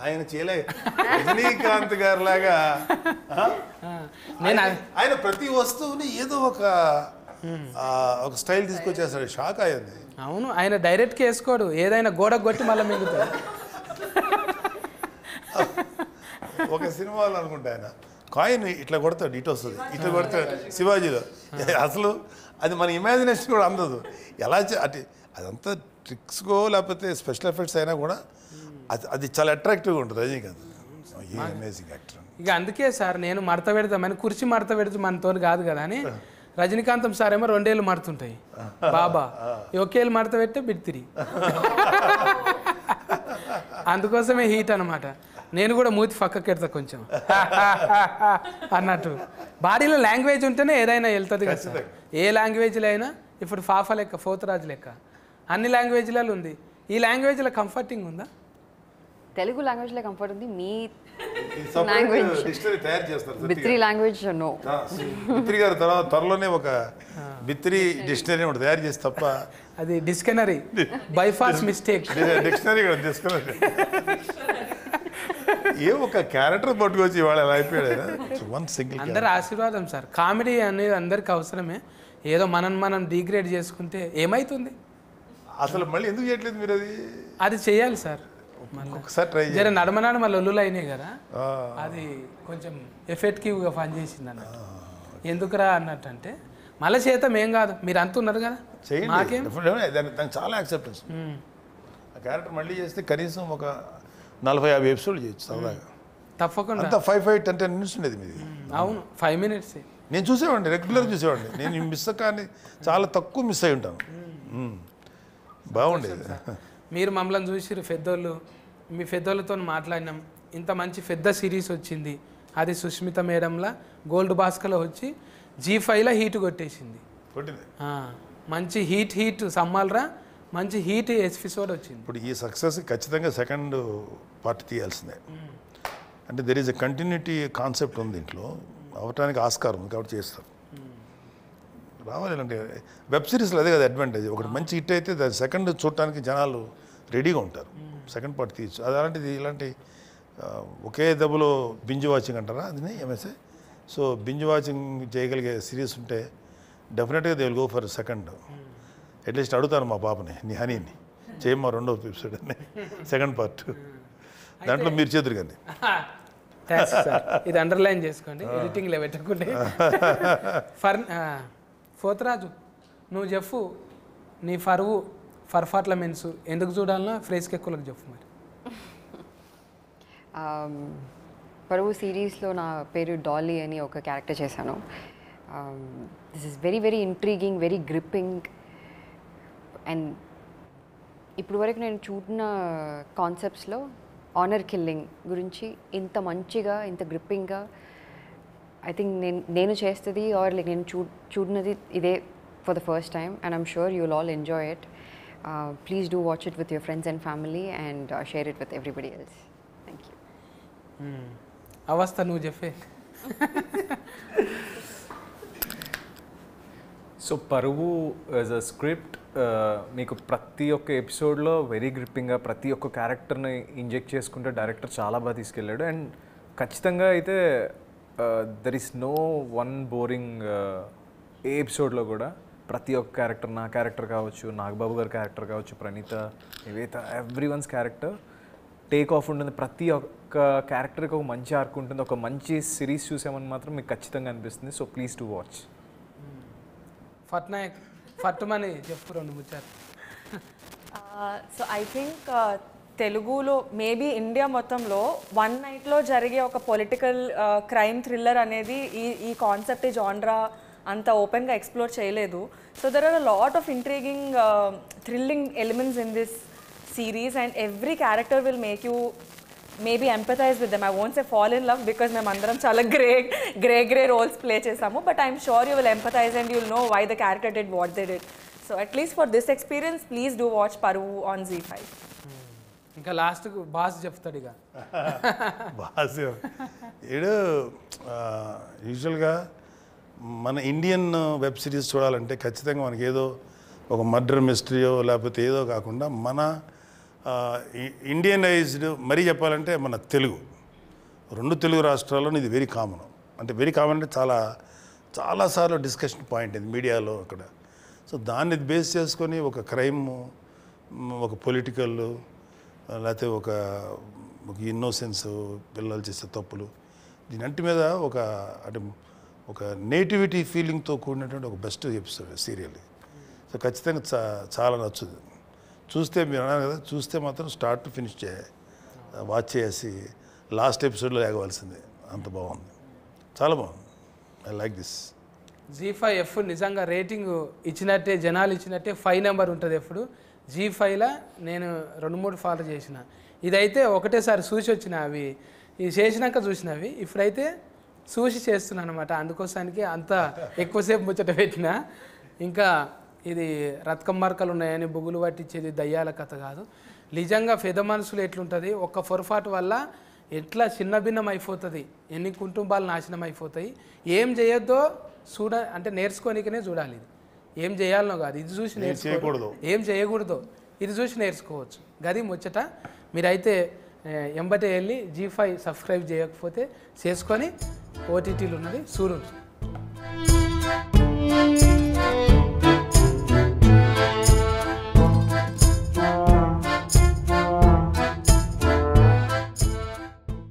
ఆయన చేయలే రజనీకాంత్ గారు లాగా. ఆయన ప్రతి వస్తువుని ఏదో ఒక స్టైల్ తీసుకొచ్చేస్తాడు, షాక్ అయ్యింది. అవును, ఆయన డైరెక్ట్గా వేసుకోడు, ఏదైనా గోడ కొట్టి మళ్ళీ మిగుతాడు. ఒక సినిమాలో అనుకుంటా ఆయన కాయిన్ ఇట్లా కొడతాడు, ఇటు వస్తుంది, ఇట్లా కొడతాడు శివాజీలో. అసలు అది మన ఇమాజినేషన్ కూడా అందదు. ఎలా అంటే అదంతా ట్రిక్స్కో లేకపోతే స్పెషల్ ఎఫెక్ట్స్ అయినా కూడా అది చాలా అట్రాక్టివ్గా ఉంటుంది రజనీకాంత్. Amazing actor. ఇక అందుకే సార్ నేను మడత పెడతామని, కుర్చీ మడత పెడితే మనతో కాదు కదా అని. రజనీకాంతం సార్ ఏమో 2 ఏళ్ళు మడుతుంటాయి, బాబా ఒకేళ్ళు మడత పెట్టే బిడ్తిరి. అందుకోసమే హీట్ అనమాట. నేను కూడా మూతి పక్కకెడతా కొంచెం అన్నట్టు. బాడీలో లాంగ్వేజ్ ఉంటేనే ఏదైనా వెళ్తుంది కదా సార్. ఏ లాంగ్వేజ్లో అయినా ఇప్పుడు ఫాఫా లెక్క, పోతురాజు లెక్క అన్ని లాంగ్వేజ్లలో ఉంది. ఈ లాంగ్వేజ్లో కంఫర్టింగ్ ఉందా? తెలుగు లాంగ్వేజ్లో కంఫర్ట్ ఉంది. మీ లాంగ్వేజ్ డిక్షనరీ తయారు చేస్తారు బిత్రి లాంగ్వేజ్ నో. బిత్రి గారు తర్వాత త్వరలోనే ఒక బిత్రి డిక్షనరీ ఒకటి తయారు చేసి తప్ప అది dictionary bypass mistake. Dictionary dictionary ఏ ఒక క్యారెక్టర్ పట్టుకొచ్చి ఇవాళ ఎలా అయిపోయాడు. వన్ సింగిల్ అందరి ఆశీర్వాదం సార్. కామెడీ అనేది అందరికి అవసరమే. ఏదో మనం డిగ్రేడ్ చేసుకుంటే ఏమైతుంది? అసలు మళ్ళీ ఎందుకు చేయట్లేదు మీరు? అది చేయాలి సార్. ఒకసారి ట్రై జర నడమనాడు మళ్ళీ ఒల్లులు అయినాయి కదా, అది కొంచెం ఎఫెక్టివ్గా పనిచేసింది అన్నట్టు. ఎందుకురా అన్నట్టు అంటే మళ్ళీ చేతం ఏం కాదు, మీరు అంత ఉన్నారు కదా మాకేం. దానికి చాలా యాక్సెప్టెన్స్. ఆ క్యారెక్టర్ మళ్ళీ చేస్తే కనీసం ఒక 40-50 ఎపిసోడ్లు చేయొచ్చు సరదాగా. తప్పకుండా అంతా 5-10 మినిట్స్ ఉండేది మీది. అవును 5 minutes. నేను చూసేవాడిని, రెగ్యులర్ చూసేవాడిని. నేను మిస్ కానీ చాలా తక్కువ మిస్ అయి ఉంటాను. బాగుండేది. మీరు మమ్మల్ని చూసిరు పెద్దోళ్ళు, మీ పెద్దోళ్ళతో మాట్లాడినాం. ఇంత మంచి పెద్ద సిరీస్ వచ్చింది, అది సుష్మిత మేడంలా గోల్డ్ బాస్కలో వచ్చి G5లో హీట్ కొట్టేసింది. కొట్టింది మంచి హీట్ సమ్మాలరా, మంచి హీట్ ఎపిసోడ్ వచ్చింది. ఇప్పుడు ఈ సక్సెస్ ఖచ్చితంగా సెకండ్ పార్ట్ తీయాల్సిందే. అంటే there is a continuity concept ఉంది దీంట్లో, అవటానికి ఆస్కారం ఉంది కాబట్టి చేస్తారు. రావాలి అంటే వెబ్ సిరీస్లో అదే కదా అడ్వాంటేజ్. ఒకటి మంచి హిట్ అయితే దాని సెకండ్ చూడటానికి జనాలు రెడీగా ఉంటారు, సెకండ్ పార్ట్ తీయచ్చు. అది అలాంటిది ఇలాంటి ఒకే దెబ్బలో బింజ్ వాచింగ్ అంటారా అది ఎంఎస్ఏ. సో బింజ్ వాచింగ్ చేయగలిగే సిరీస్ ఉంటే డెఫినెట్గా they will go for second. At least అడుగుతాను మా పాపని, నీ హనీని చేయమ్మా 2వ ఎపిసోడ్ అని, సెకండ్ పార్ట్. దాంట్లో మీరు చేతురు కానీ ఇది అండర్లైన్ చేసుకోండి, ఎడిటింగ్లో పెట్టకుంటే. పోతరాజు నువ్వు చెప్పు, నీ పర్ఫార్మెన్స్ ఎందుకు చూడాలన్నా ఫ్రేస్కి ఎక్కువలకు చెప్పు మరి. పరువు సిరీస్లో నా పేరు డాలీ అని ఒక క్యారెక్టర్ చేశాను. This is very very intriguing, very gripping. And ఇప్పుడు వరకు నేను చూడిన కాన్సెప్ట్స్లో ఆనర్ కిల్లింగ్ గురించి ఇంత మంచిగా, ఇంత గ్రిప్పింగ్గా ఐ థింక్ నేను చేస్తుంది ఆర్ లైక్ నేను చూడినది ఇదే for the first time. And I'm sure you will all enjoy it. Please do watch it with your friends and family and share it with everybody else. Thank you. అవస్థ నువ్వు చెప్పే. So పరువు as a script మీకు ప్రతి ఒక్క ఎపిసోడ్లో very గ్రిప్పింగ్గా ప్రతి ఒక్క క్యారెక్టర్ని ఇంజెక్ట్ చేసుకుంటే డైరెక్టర్ చాలా బాగా తీసుకెళ్ళాడు. అండ్ ఖచ్చితంగా అయితే there is no one boring ఏ ఎపిసోడ్లో కూడా. ప్రతి ఒక్క క్యారెక్టర్, నా క్యారెక్టర్ కావచ్చు, నాగబాబు గారి క్యారెక్టర్ కావచ్చు, Praneetha, Nivetha, every one's character take off ఉంటుంది. ప్రతి ఒక్క క్యారెక్టర్కి ఒక మంచి ఆర్క్ ఉంటుంది. ఒక మంచి సిరీస్ చూసామని మాత్రం మీకు ఖచ్చితంగా అనిపిస్తుంది. So please to watch. ఫట్నాయక్ ఫట్టుమని చెప్పు 2 ముచ్చారు. సో ఐ థింక్ తెలుగులో మేబీ ఇండియా మొత్తంలో వన్ నైట్లో జరిగే ఒక పొలిటికల్ క్రైమ్ థ్రిల్లర్ అనేది ఈ కాన్సెప్ట్, ఈ జాన్రా అంత ఓపెన్గా ఎక్స్ప్లోర్ చేయలేదు. So there are a lot of intriguing thrilling elements in this series and every character will make you maybe empathize with them. I won't say fall in love because మేము అందరం చాలా gray roles play చేసాము, but I'm sure you will empathize and you'll know why the character did what they did. So at least for this experience, please do watch Paruvu on Z5. ఇంకా లాస్ట్కు boss చెప్తాడు ఇక. Boss ఏడు యూజువల్గా మన Indian web series చూడాలంటే ఖచ్చితంగా మనకి ఏదో ఒక మర్డర్ మిస్టరీయో లేకపోతే ఏదో కాకుండా మన ఇండియనైజ్డ్ మరీ చెప్పాలంటే మన తెలుగు 2 తెలుగు రాష్ట్రాల్లో ఇది వెరీ కామన్. అంటే వెరీ కామన్ అంటే చాలాసార్లు డిస్కషన్ పాయింట్ ఇది మీడియాలో అక్కడ. సో దాన్ని బేస్ చేసుకొని ఒక క్రైమ్, ఒక పొలిటికల్, లేకపోతే ఒక ఇన్నోసెన్స్, పిల్లలు చేసే తప్పులు, దీనంటి మీద ఒక నేటివిటీ ఫీలింగ్తో కూడినటువంటి ఒక బెస్ట్ ఎపిసోడ్ సీరియల్. సో ఖచ్చితంగా చాలా నచ్చుతుంది. చూస్తే మీరు అన్నారు కదా, చూస్తే మాత్రం స్టార్ట్ టు ఫినిష్ వాచ్ చేసి లాస్ట్ ఎపిసోడ్లో లేగవలసిందే. అంత బాగుంది, చాలా బాగుంది. I like this. G5 నిజంగా రేటింగ్ ఇచ్చినట్టే, జనాలు ఇచ్చినట్టే 5 నెంబర్ ఉంటుంది ఎప్పుడు. G5లో నేను 2-3 ఫాలో చేసిన. ఇదైతే ఒకటేసారి చూసి వచ్చిన, అవి ఇవి చేసినాక చూసినవి. ఇప్పుడైతే చూసి చేస్తున్నాను అనమాట. అందుకోసానికి అంత ఎక్కువసేపు ముచ్చట పెట్టిన. ఇంకా ఇది రత్కం మార్కలు ఉన్నాయని బుగులు పట్టించేది దయ్యాల కథ కాదు. నిజంగా పెద్ద మనసులు ఎట్లుంటుంది, ఒక్క పొరపాటు వల్ల ఎట్లా చిన్న భిన్నం అయిపోతుంది, ఎన్ని కుటుంబాలు నాశనం అయిపోతాయి. ఏం చేయొద్దో అంటే నేర్చుకోనికనే చూడాలి. ఇది ఏం చేయాలనో కాదు, ఇది చూసి నేర్చుకోకూడదు, ఏం చేయకూడదు ఇది చూసి నేర్చుకోవచ్చు. గది ముచ్చట. మీరైతే ఎంబటే వెళ్ళి G5 సబ్స్క్రైబ్ చేయకపోతే చేసుకొని ఓటీటీలు ఉన్నది చూడు.